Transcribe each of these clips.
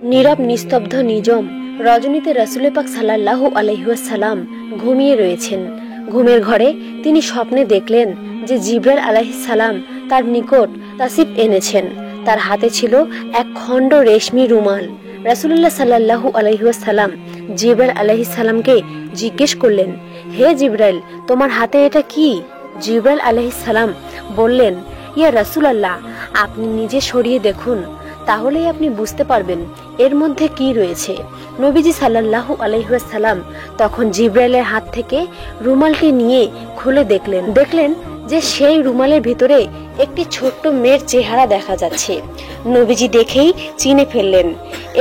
নীরব নিস্তব্ধ নিজম রজনীতে রাসূল পাক সাল্লাল্লাহু আলাইহি ওয়াসাল্লাম ঘুমিয়ে রয়েছেন। ঘুমের ঘরে তিনি স্বপ্নে দেখলেন যে জিবরাইল আলাইহিস সালাম তার নিকট তাসিফ এনেছেন। তার হাতে ছিল এক খণ্ড রেশমি রুমাল। রাসূলুল্লাহ সাল্লাল্লাহু আলাইহি ওয়াসাল্লাম জিবরাইল আলাইহিস সালামকে জিজ্ঞেস করলেন, হে জিবরাইল, তোমার হাতে এটা কি? জিবরাইল আলাইহিস সালাম বললেন, ইয়া রাসূলুল্লাহ, আপনি নিজে সরিয়ে দেখুন, তাহলেই আপনি বুঝতে পারবেন এর মধ্যে কি রয়েছে। নবীজি সাল্লাল্লাহু আলাইহি ওয়াসাল্লাম তখন জিবরাইলের হাত থেকে রুমালটি নিয়ে খুলে দেখলেন যে সেই রুমালের ভিতরে একটি ছোট্ট মেয়ের চেহারা দেখা যাচ্ছে। নবীজি দেখেই চিনে ফেললেন,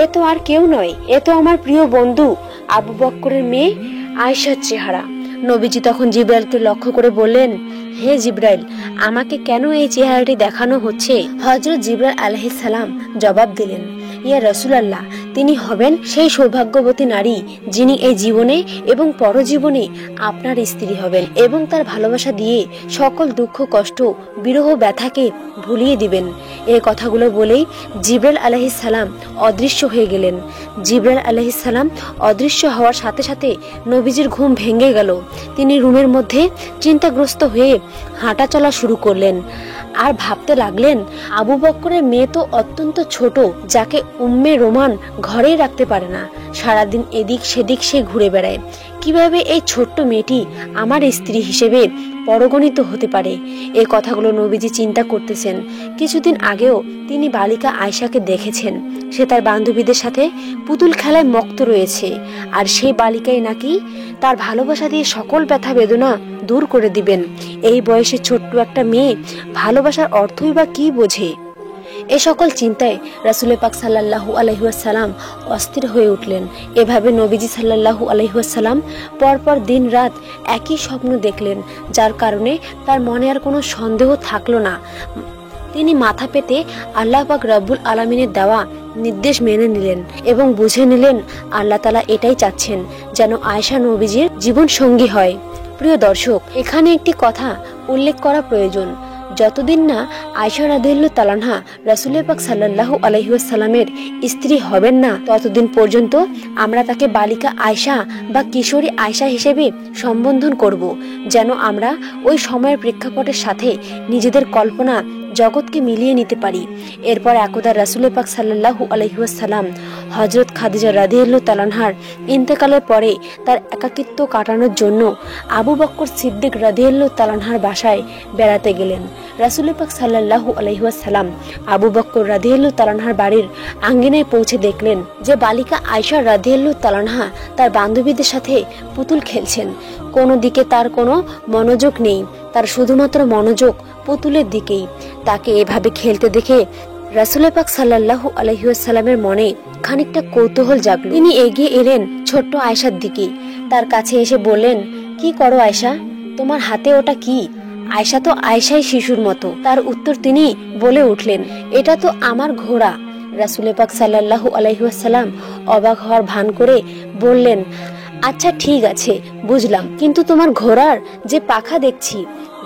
এ তো আর কেউ নয়, এ তো আমার প্রিয় বন্ধু আবু বকরের মেয়ে আয়েশার চেহারা। নবীজি তখন জিবরাইলকে লক্ষ্য করে বললেন, হে জিবরাইল, আমাকে কেন এই চেহারাটি দেখানো হচ্ছে? হযরত জিবরাইল আলাইহিস সালাম জবাব দিলেন, ইয়া রাসূলুল্লাহ, তিনি হবেন সেই সৌভাগ্যবতী নারী যিনি এই জীবনে এবং পরজীবনে আপনার স্ত্রী হবেন এবং তার ভালোবাসা দিয়ে সকল দুঃখ কষ্ট বিরহ ব্যথাকে ভুলিয়ে দিবেন। এই কথাগুলো বলেই জিবরাইল আলাইহিস সালাম অদৃশ্য হয়ে গেলেন। জিবরাইল আলাইহিস সালাম অদৃশ্য হওয়ার সাথে সাথে নবীজির ঘুম ভেঙে গেল। তিনি রুমের মধ্যে চিন্তাগ্রস্ত হয়ে হাঁটা চলা শুরু করলেন আর ভাবতে লাগলেন, আবু বকরের মেয়ে তো অত্যন্ত ছোট, যাকে উম্মে রোমান ঘরেই রাখতে পারে না, সারাদিন এদিক সেদিক সে ঘুরে বেড়ায়। কিভাবে এই ছোট্ট মেয়েটি আমার স্ত্রী হিসেবে পরগণিত হতে পারে? এই কথাগুলো নবীজি চিন্তা করতেছেন। কিছুদিন আগেও তিনি বালিকা আয়েশাকে দেখেছেন, সে তার বান্ধবীদের সাথে পুতুল খেলায় মত্ত রয়েছে, আর সেই বালিকাই নাকি তার ভালোবাসা দিয়ে সকল ব্যথা বেদনা দূর করে দিবেন। এই বয়সে ছোট্ট একটা মেয়ে ভালোবাসার অর্থই বা কি বোঝে? এ সকল চিন্তায় রাসূল পাক সাল্লাল্লাহু আলাইহি ওয়াসাল্লাম অস্থির হয়ে উঠলেন। এভাবে নবীজি সাল্লাল্লাহু আলাইহি ওয়াসাল্লাম পরপর দিন রাত একই স্বপ্ন দেখলেন, যার কারণে তার মনে আর কোনো সন্দেহ থাকলো না। তিনি মাথা পেতে আল্লাহ পাক রব্বুল আলামিনের দেওয়া নির্দেশ মেনে নিলেন এবং বুঝে নিলেন আল্লাহ তাআলা এটাই চাচ্ছেন, যেন আয়েশা নবীজির জীবন সঙ্গী হয়। প্রিয় দর্শক, এখানে একটি কথা উল্লেখ করা প্রয়োজন। যতদিন না আয়েশা রাদিয়াল্লাহু তাআলা আনহা রাসূল পাক সাল্লাল্লাহু আলাইহি ওয়াসাল্লামের স্ত্রী হবেন না, ততদিন পর্যন্ত আমরা তাকে বালিকা আয়েশা বা কিশোরী আয়েশা হিসেবে সম্বোধন করব, যেন আমরা ওই সময়ের প্রেক্ষাপটের সাথে নিজেদের কল্পনা জগৎকে মিলিয়ে নিতে পারি। এরপর একদা রাসূল পাক সাল্লাল্লাহু আলাইহি ওয়াসাল্লাম হযরত খাদিজা রাদিয়াল্লাহু তাআলা আনহার ইন্তেকালের পরে তার একাকিত্ব কাটানোর জন্য আবু বকর সিদ্দিক রাদিয়াল্লাহু তাআলা আনহার বাসায় বেড়াতে গেলেন। রাসূল পাক সাল্লাল্লাহু আলাইহি ওয়াসাল্লাম আবু বকর রাদিয়াল্লাহু তাআলা আনহার বাড়ির আঙ্গিনায় পৌঁছে দেখলেন যে বালিকা আয়েশা রাদিয়াল্লাহু তাআলা আনহা তার বান্ধবীদের সাথে পুতুল খেলছেন। কোনো দিকে তার কোনো মনোযোগ নেই, তার শুধুমাত্র মনোযোগ পুতুলের দিকেই। তাকে এভাবে খেলতে দেখে রাসূল পাক সাল্লাল্লাহু আলাইহি ওয়াসাল্লামের মনে খানিকটা কৌতূহল জাগলো। তিনি এগিয়ে এলেন ছোট্ট আয়েশার দিকে। তার কাছে এসে বললেন, কি করো আয়েশা, তোমার হাতে ওটা কি? আয়েশা তো আয়েশাই শিশুর মতো। তার উত্তর তিনি বলে উঠলেন, এটা তো আমার ঘোড়া। রাসূল পাক সাল্লাল্লাহু আলাইহি ওয়াসাল্লাম অবাক হওয়ার ভান করে বললেন, আচ্ছা ঠিক আছে, বুঝলাম, কিন্তু তোমার ঘোড়ার যে পাখা দেখছি,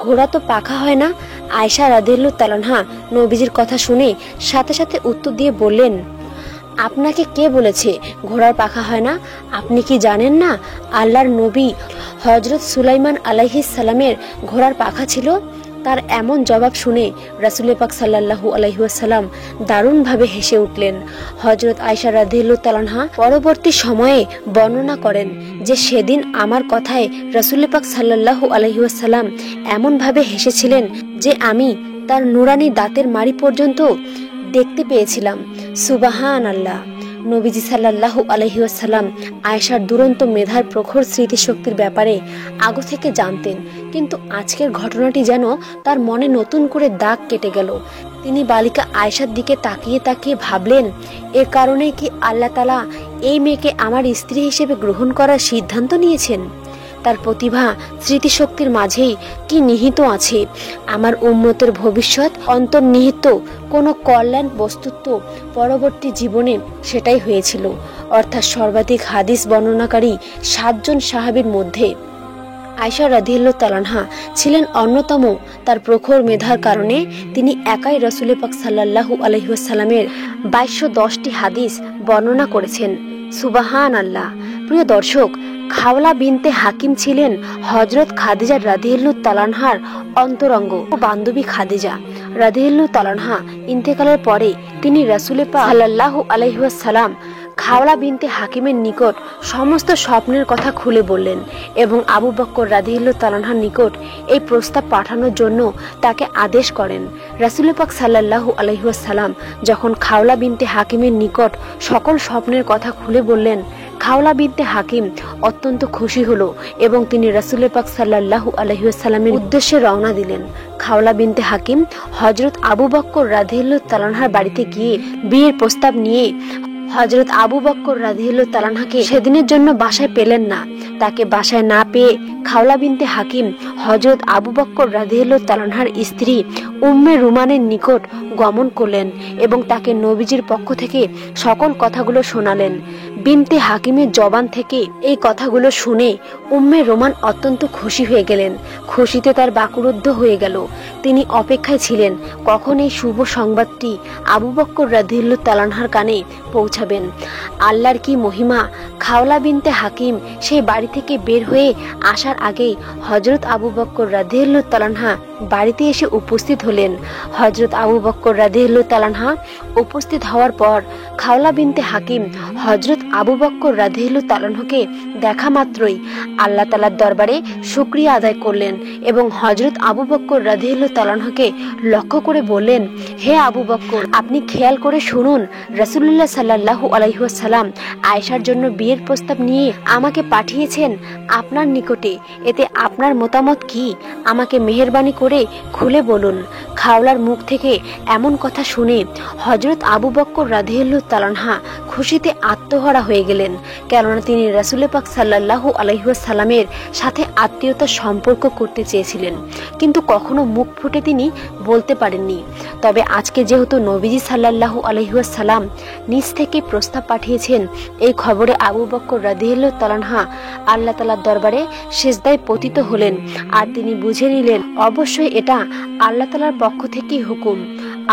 ঘোড়া তো পাখা হয় না। আয়েশা রাদিয়াল্লাহু তাআলা আনহা নবীজির কথা শুনে সাথে সাথে উত্তর দিয়ে বললেন, আপনাকে কে বলেছে ঘোড়ার পাখা হয় না? আপনি কি জানেন না আল্লাহর নবী হযরত সুলাইমান আলাইহিস সালামের ঘোড়ার পাখা ছিল? তার এমন জবাব শুনে রাসূল পাক সাল্লাল্লাহু আলাইহি ওয়াসাল্লাম দারুণভাবে হেসে উঠলেন। হযরত আয়েশা রাদিয়াল্লাহু তাআলা আনহা পরবর্তী সময়ে বর্ণনা করেন যে সেদিন আমার কথায় রাসূল পাক সাল্লাল্লাহু আলাইহি ওয়াসাল্লাম এমনভাবে হেসেছিলেন যে আমি তার নুরানি দাঁতের মাড়ি পর্যন্ত দেখতে পেয়েছিলাম। সুবহানাল্লাহ। নবীজি সাল্লাল্লাহু আলাইহি ওয়াসাল্লাম আয়েশার দুরন্ত মেধার প্রখর স্মৃতিশক্তির ব্যাপারে আগে থেকে জানতেন, কিন্তু আজকের ঘটনাটি যেন তার মনে নতুন করে দাগ কেটে গেল। তিনি বালিকা আয়েশার দিকে তাকিয়ে তাকিয়ে ভাবলেন, এর কারণে কি আল্লাহ তাআলা এই মেয়েকে আমার স্ত্রী হিসেবে গ্রহণ করার সিদ্ধান্ত নিয়েছেন? তার প্রতিভা স্মৃতিশক্তির মাঝেই কি নিহিত আছে আমার উম্মতের ভবিষ্যৎ অন্তর্নিহিত কোনো কল্যাণ বস্তুত্ব পরবর্তী জীবনে সেটাই হয়েছিল। অর্থাৎ সর্বাধিক হাদিস বর্ণনাকারী 7 জন সাহাবীর মধ্যে আয়েশা রাদিয়াল্লাহু তাআলা আনহা ছিলেন অন্যতম। তার প্রখর মেধার কারণে তিনি একাই রাসূল পাক সাল্লাল্লাহু আলাইহি ওয়াসাল্লামের 2210টি হাদিস বর্ণনা করেছেন। সুবহানাল্লাহ। প্রিয় দর্শক, খাওলা বিনতে হাকিম ছিলেন হযরত খাদিজা রাদিয়াল্লাহু তাআলা আনহার অন্তরঙ্গ ও বান্ধবী। খাদিজা রাদিয়াল্লাহু তাআলা আনহা ইন্তেকালের পরে তিনি রাসূল পাক সাল্লাল্লাহু আলাইহি ওয়াসাল্লাম খাওলা বিনতে হাকিমের নিকট সমস্ত স্বপ্নের কথা খুলে বললেন এবং আবু বকর রাদিয়াল্লাহু তাআলা আনহার নিকট এই প্রস্তাব পাঠানোর জন্য তাকে আদেশ করেন। রাসূল পাক সাল্লাল্লাহু আলাইহি ওয়াসাল্লাম যখন খাওলা বিনতে হাকিমের নিকট সকল স্বপ্নের কথা খুলে বললেন, খাওলা বিনতে হাকিম অত্যন্ত খুশি হলো এবং তিনি রাসূল পাক সাল্লাল্লাহু আলাইহি ওয়াসাল্লামের উদ্দেশ্যে রওনা দিলেন। খাওলা বিনতে হাকিম হযরত আবু বকর রাদিয়াল্লাহু তাআলা আনহার বাড়িতে গিয়ে বিয়ের প্রস্তাব নিয়ে হযরত আবু বকর রাদিয়াল্লাহু তাআলা আনহাকে সেদিনের জন্য বাসায় পেলেন না। তাকে বাসায় না পেয়ে খাওলা বিনতে হাকিম হযরত আবু বকর রাদিয়াল্লাহু তাআলা আনহার স্ত্রী উম্মে রুমানের নিকট গমন করলেন এবং তাকে নবীজির পক্ষ থেকে সকল কথাগুলো শোনালেন। বিনতে হাকিমের জবান থেকে এই কথাগুলো শুনে উম্মে রোমান অত্যন্ত খুশি হয়ে গেলেন। খুশিতে তার বাকরুদ্ধ হয়ে গেল। তিনি অপেক্ষায় ছিলেন কখন এই শুভ সংবাদটি আবু বকর রাদিয়াল্লাহু তাআলা আনহার কানে পৌঁছাবেন। আল্লাহর কি মহিমা! খাওলা বিনতে হাকিম সেই বাড়ি থেকে বের হয়ে আসার আগেই হযরত আবু বকর রাদিয়াল্লাহু তাআলা আনহা বাড়িতে এসে উপস্থিত হলেন। হযরত আবু বকর রাদিয়াল্লাহু তাআলা আনহা উপস্থিত হওয়ার পর খাওলা বিনতে হাকিম হযরত আবু বকর রাদিয়াল্লাহু তাআলা আনহুকে দেখা মাত্রই আল্লাহ তাআলার দরবারে শুকরিয়া আদায় করলেন এবং হযরত আবু বকর রাদিয়াল্লাহু তাআলা আনহুকে লক্ষ্য করে বললেন, হে আবু বকর, আপনি খেয়াল করে শুনুন, রাসূলুল্লাহ সাল্লাল্লাহু আলাইহি ওয়াসাল্লাম আয়েশার জন্য বিয়ের প্রস্তাব নিয়ে আমাকে পাঠিয়েছেন আপনার নিকটে। এতে আপনার মতামত কি? আমাকে মেহেরবানি করে খুলে বলুন। খাওলার মুখ থেকে এমন কথা শুনে হযরত আবু বকর রাদিয়াল্লাহু তাআলা আনহা খুশিতে আত্মহারা হয়ে গেলেন, কেননা তিনি রাসূল পাক সাল্লাল্লাহু আলাইহি ওয়াসাল্লামের সাথে আত্মীয়তার সম্পর্ক করতে চেয়েছিলেন, কিন্তু কখনো মুখ ফুটে তিনি বলতে পারেননি। তবে আজকে যেহেতু নবীজি সাল্লাল্লাহু আলাইহি ওয়াসাল্লাম নিজ থেকে প্রস্তাব পাঠিয়েছেন, এই খবরে আবু বকর রাদিয়াল্লাহু তাআলা আনহা আল্লাহ তাআলার দরবারে সিজদায় পতিত হলেন আর তিনি বুঝে নিলেন অবশ্যই এটা আল্লাহ তাআলার পক্ষ থেকেই হুকুম।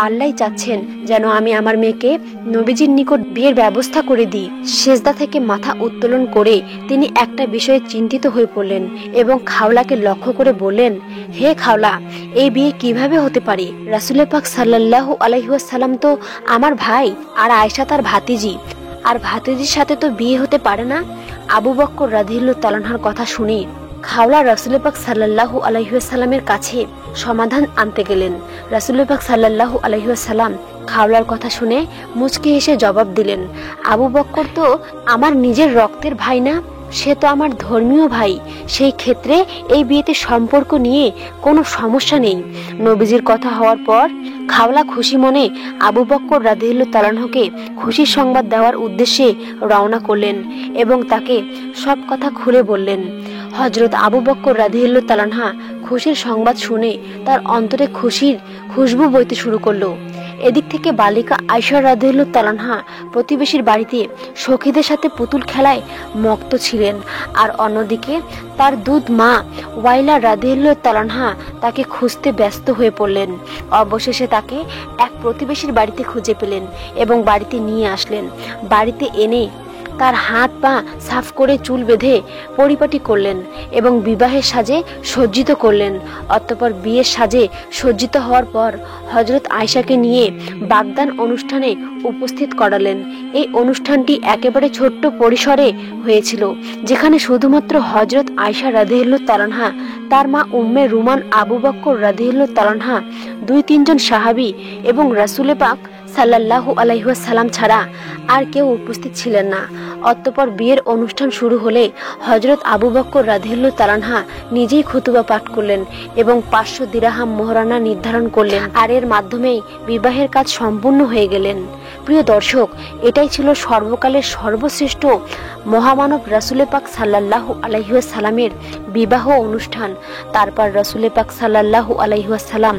আল্লাহই চাচ্ছেন যেন আমি আমার মেয়েকে নবীজির নিকট বিয়ের ব্যবস্থা করে দিই। সিজদা থেকে মাথা উত্তোলন করে তিনি একটা বিষয়ে চিন্তিত হয়ে পড়লেন এবং খাওলাকে লক্ষ্য করে বললেন, হে খাওলা, এই বিয়ে কিভাবে হতে পারে? রাসূল পাক সাল্লাল্লাহু আলাইহি ওয়াসাল্লাম তো আমার ভাই আর আয়েশা তার ভাতিজি, আর ভাতিজির সাথে তো বিয়ে হতে পারে না। আবু বকর রাদিয়াল্লাহু তাআলা আনহার কথা শুনে খাওলা রাসূল পাক সাল্লাল্লাহু আলাইহি ওয়াসাল্লামের কাছে সমাধান আনতে গেলেন। রাসূল পাক সাল্লাল্লাহু আলাইহি ওয়াসাল্লাম খাওলার কথা শুনে মুচকি হেসে জবাব দিলেন, আবু বকর তো আমার নিজের রক্তের ভাই না, সে তো আমার ধর্মীয় ভাই। সেই ক্ষেত্রে এই বিয়েতে সম্পর্ক নিয়ে কোনো সমস্যা নেই। নবীজির কথা হওয়ার পর খাওলা খুশি মনে আবু বকর রাদিয়াল্লাহু তাআলা আনহুকে খুশির সংবাদ দেওয়ার উদ্দেশ্যে রওনা করলেন এবং তাকে সব কথা খুলে বললেন। হযরত আবু বকর রাদিয়াল্লাহু তাআলা আনহা খুশির সংবাদ শুনে তার অন্তরে খুশির খুশবু বইতে শুরু করলো। এদিক থেকে বালিকা আয়েশা রাদিয়াল্লাহু তাআলা আনহা প্রতিবেশীর বাড়িতে সখীদের সাথে পুতুল খেলায় মত্ত ছিলেন, আর অন্যদিকে তার দুধ মা ওয়াইলা রাদিয়াল্লাহু তাআলা আনহা তাকে খুঁজতে ব্যস্ত হয়ে পড়লেন। অবশেষে তাকে এক প্রতিবেশীর বাড়িতে খুঁজে পেলেন এবং বাড়িতে নিয়ে আসলেন। বাড়িতে এনে তার হাত পা সাফ করে চুল বেঁধে পরিপাটি করলেন এবং বিবাহের সাজে সজ্জিত করলেন। অতঃপর বিয়ের সাজে সজ্জিত হওয়ার পর হযরত আয়েশাকে নিয়ে বাগদান অনুষ্ঠানে উপস্থিত করালেন। এই অনুষ্ঠানটি একেবারে ছোট্ট পরিসরে হয়েছিল, যেখানে শুধুমাত্র হযরত আয়েশা রাদিয়াল্লাহু তাআলা আনহা, তার মা উম্মে রুমান, আবু বকর রাদিয়াল্লাহু তাআলা আনহা, 2-3 জন সাহাবী এবং রাসূল পাক সাল্লাল্লাহু আলাইহি ওয়াসাল্লাম ছাড়া আর কেউ উপস্থিত ছিলেন না। অতঃপর বিয়ের অনুষ্ঠান শুরু হলে হযরত আবু বকর রাদিয়াল্লাহু তাআলা আনহা নিজেই খুতবা পাঠ করলেন এবং 500 দিরহাম মোহরানা নির্ধারণ করলেন, আর এর মাধ্যমেই বিবাহের কাজ সম্পূর্ণ হয়ে গেলেন। প্রিয় দর্শক, এটাই ছিল সর্বকালের সর্বশ্রেষ্ঠ মহামানব রাসূল পাক সাল্লাল্লাহু আলাইহি ওয়াসাল্লামের বিবাহ অনুষ্ঠান। তারপর রাসূল পাক সাল্লাল্লাহু আলাইহি ওয়াসাল্লাম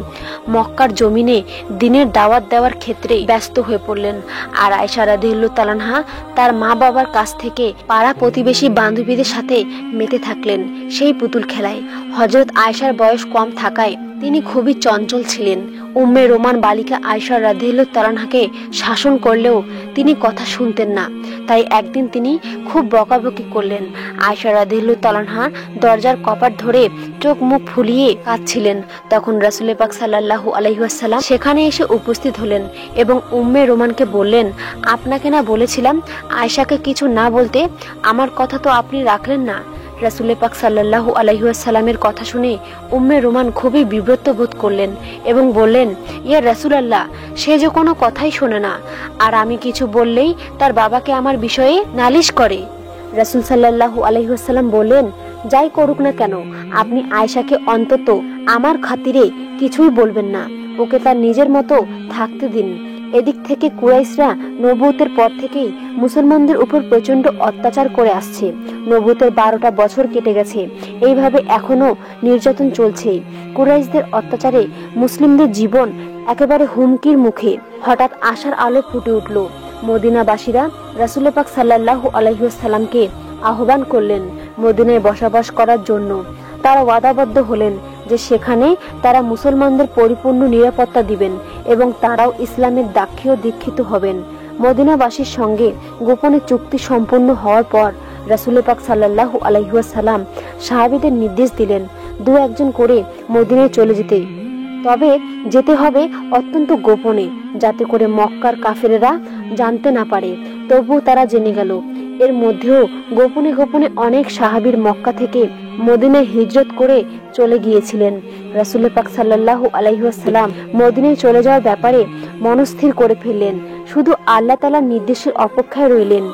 মক্কার জমিনে দ্বীনের দাওয়াত দেওয়ার ক্ষেত্রে ব্যস্ত হয়ে পড়লেন, আর আয়েশা রাদিয়াল্লাহু তাআলা আনহা তার মা বাবার কাছ থেকে পাড়া প্রতিবেশী বান্ধবীদের সাথে মেতে থাকলেন সেই পুতুল খেলায়। হযরত আয়েশার বয়স কম থাকায় তিনি খুবই চঞ্চল ছিলেন। উম্মে রোমান বালিকা আয়েশা রাদিয়াল্লাহু তাআলা আনহাকে শাসন করলেও তিনি কথা শুনতেন না। তাই একদিন তিনি খুব বকাবকি করলেন। আয়েশা রাদিয়াল্লাহু তাআলা আনহা দরজার কপাট ধরে চোখ মুখ ফুলিয়ে কাঁদছিলেন। তখন রাসূল পাক সাল্লাল্লাহু আলাইহি ওয়াসাল্লাম সেখানে এসে উপস্থিত হলেন এবং উম্মে রোমানকে বললেন, আপনাকে না বলেছিলাম আয়েশাকে কিছু না বলতে, আমার কথা তো আপনি রাখলেন না। রাসূল পাক সাল্লাল্লাহু আলাইহি ওয়াসাল্লামের কথা শুনে উম্মে রোমান খুবই বিব্রত বোধ করলেন এবং বললেন, ইয়া রাসূলুল্লাহ, সে যে কোনো কথাই শোনে না, আর আমি কিছু বললেই তার বাবাকে আমার বিষয়ে নালিশ করে। রাসূল সাল্লাল্লাহু আলাইহি ওয়াসাল্লাম বললেন, যাই করুক না কেন, আপনি আয়েশাকে অন্তত আমার খাতিরে কিছুই বলবেন না, ওকে তার নিজের মতো থাকতে দিন। এদিক থেকে কুরাইশরা নবুয়তের পর থেকেই মুসলমানদের উপর প্রচন্ড অত্যাচার করে আসছে। নবুয়তের 12টা বছর কেটে গেছে, এইভাবে এখনো নির্যাতন চলছে। কুরাইশদের অত্যাচারে মুসলিমদের জীবন একেবারে হুমকির মুখে। হঠাৎ আশার আলো ফুটে উঠল। মদিনাবাসীরা রাসূল পাক সাল্লাল্লাহু আলাইহি ওয়াসাল্লামকে আহ্বান করলেন মদিনায় বসবাস করার জন্য। তারা ওয়াদাবদ্ধ হলেন যে সেখানে তারা মুসলমানদের পরিপূর্ণ নিরাপত্তা দিবেন এবং তারাও ইসলামের দাক্ষিয় দীক্ষিত হবেন। মদিনাবাসীর সঙ্গে গোপনে চুক্তি সম্পূর্ণ হওয়ার পর রাসূল পাক সাল্লাল্লাহু আলাইহি ওয়াসাল্লাম সাহাবীদের নির্দেশ দিলেন দু একজন করে মদিনায় চলে যেতে, তবে যেতে হবে অত্যন্ত গোপনে, যাতে করে মক্কার কাফেরেরা জানতে না পারে। তবুও তারা জেনে গেল। এর মধ্যেও গোপনে গোপনে অনেক সাহাবীর মক্কা থেকে মদিনায় হিজরত করে চলে গিয়েছিলেন। রাসূল পাক সাল্লাল্লাহু আলাইহি ওয়াসাল্লাম মদিনায় চলে যাওয়ার ব্যাপারে মনস্থির করে ফেললেন। শুধু আল্লাহ তাআলার নির্দেশের অপেক্ষায় রইলেন।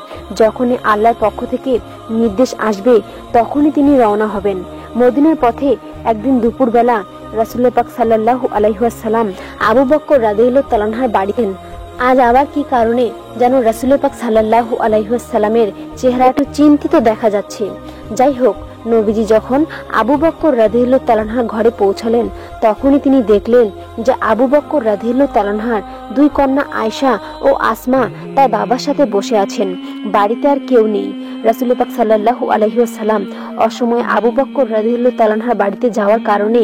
যখনই আল্লাহর পক্ষ থেকে নির্দেশ আসবে তখনই তিনি রওনা হবেন। মদিনার পথে একদিন দুপুরবেলা রাসূল পাক সাল্লাল্লাহু আলাইহি ওয়াসাল্লাম আবু বকর রাদিয়াল্লাহু তাআলা আনহুর বাড়িতে। আজ আবার কি কারণে যেন রাসূল পাক সাল্লাল্লাহু আলাইহি ওয়াসাল্লামের চেহারা একটু চিন্তিত দেখা যাচ্ছে। যাই হোক, নবীজি যখন আবু বকর রাদিয়াল্লাহু তাআলা আনহুর ঘরে পৌঁছালেন তখনই তিনি দেখলেন যে আবু বকর রাদিয়াল্লাহু তাআলা আনহুর দুই কন্যা আয়েশা ও আসমা তার বাবার সাথে বসে আছেন। বাড়িতে আর কেউ নেই। রাসূল পাক সাল্লাল্লাহু আলাইহি ওয়াসাল্লাম অসময়ে আবু বকর রাদিয়াল্লাহু তাআলা আনহুর বাড়িতে যাওয়ার কারণে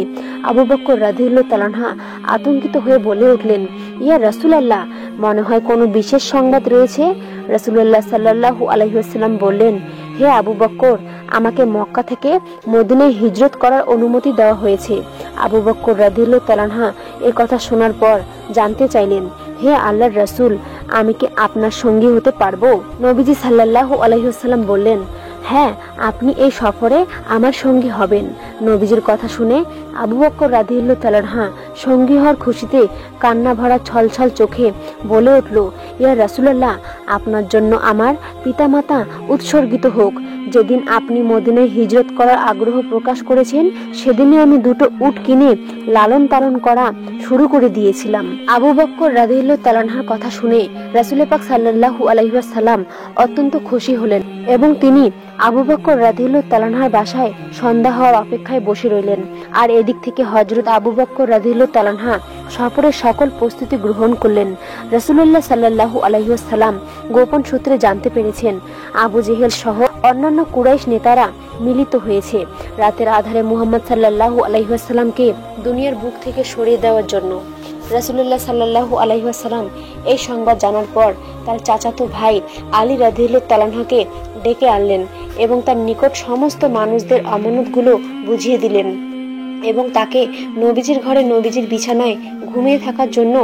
আবু বকর রাদিয়াল্লাহু তাআলা আনহু আতঙ্কিত হয়ে বলে উঠলেন, ইয়া রাসূলুল্লাহ, মনে হয় কোনো বিশেষ সংবাদ রয়েছে। রাসূলুল্লাহ সাল্লাল্লাহু আলাইহি ওয়াসাল্লাম বললেন, হে আবু বকর, আমাকে মক্কা থেকে মদিনায় হিজরত করার অনুমতি দেওয়া হয়েছে। আবু বকর রাদিয়াল্লাহু তাআলা আনহু এই কথা শোনার পর জানতে চাইলেন, হে আল্লাহর রাসূল, আমি কি আপনার সঙ্গী হতে পারবো? নবীজি সাল্লাল্লাহু আলাইহি ওয়াসাল্লাম বললেন, হ্যাঁ, আপনি এই সফরে আমার সঙ্গী হবেন। নবীজির কথা শুনে আবু বকর রাদিয়াল্লাহু তাআলা আনহু সঙ্গী হওয়ার খুশিতে কান্না ভরা ছলছল চোখে বলে উঠল, ইয়া রাসূলুল্লাহ, আপনার জন্য আমার পিতামাতা উৎসর্গিত হোক। যেদিন আপনি মদিনায় হিজরত করার আগ্রহ প্রকাশ করেছেন সেদিনই আমি দুটো উট কিনে লালন পালন করা শুরু করে দিয়েছিলাম। আবু বকর রাদিয়াল্লাহু তাআলা আনহুর কথা শুনে রাসূল পাক সাল্লাল্লাহু আলাইহি ওয়াসাল্লাম অত্যন্ত খুশি হলেন এবং তিনি আবু বকর রাদিয়াল্লাহু তাআলা আনহুর বাসায় সন্ধ্যা হওয়ার অপেক্ষায় বসে রইলেন। আর এদিক থেকে হযরত আবু বকর রাদিয়াল্লাহু তাআলা আনহু সফরের সকল প্রস্তুতি গ্রহণ করলেন। রাসূলুল্লাহ সাল্লাল্লাহু আলাইহি ওয়াসাল্লাম গোপন সূত্রে জানতে পেরেছেন আবু জেহেল সহ অন্যান্য কুরাইশ নেতারা মিলিত হয়েছে রাতের আধারে মুহাম্মদ সাল্লাল্লাহু আলাইহি ওয়াসাল্লামকে দুনিয়ার বুক থেকে সরিয়ে দেওয়ার জন্য। রাসূলুল্লাহ সাল্লাল্লাহু আলাইহি ওয়াসাল্লাম এই সংবাদ জানার পর তার চাচাতো ভাই আলী রাদিয়াল্লাহু তাআলা আনহুকে ডেকে আনলেন এবং তার নিকট সমস্ত মানুষদের আমানতগুলো বুঝিয়ে দিলেন এবং তাকে নবীজির ঘরে নবীজির বিছানায় ঘুমিয়ে থাকার জন্য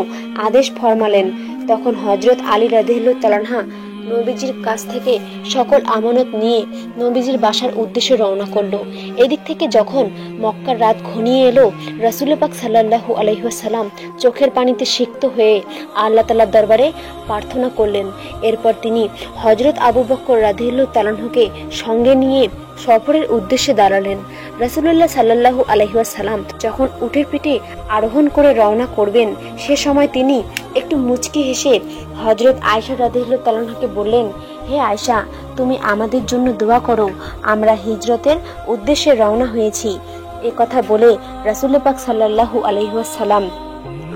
আদেশ ফরমালেন। তখন হযরত আলী রাদিয়াল্লাহু তাআলা আনহু নবীজির কাছ থেকে সকল আমানত নিয়ে নবীজির বাসার উদ্দেশ্যে রওনা করলো। এদিক থেকে যখন মক্কার রাত ঘনিয়ে এলো, রাসূল পাক সাল্লাল্লাহু আলাইহি ওয়াসাল্লাম চোখের পানিতে সিক্ত হয়ে আল্লাহ তাআলার দরবারে প্রার্থনা করলেন। এরপর তিনি হযরত আবু বকর রাদিয়াল্লাহু তাআলা আনহুকে সঙ্গে নিয়ে সফরের উদ্দেশ্যে দাঁড়ালেন। রাসূলুল্লাহ সাল্লাল্লাহু আলাইহি ওয়াসাল্লাম যখন উটের পিঠে আরোহণ করে রওনা করবেন সে সময় তিনি একটু মুচকি হেসে হযরত আয়েশা রাদিয়াল্লাহু তাআলা আনহাকে বললেন, হে আয়েশা, তুমি আমাদের জন্য দোয়া করো, আমরা হিজরতের উদ্দেশ্যে রওনা হয়েছি। এই কথা বলে রাসূল পাক সাল্লাল্লাহু আলাইহি ওয়াসাল্লাম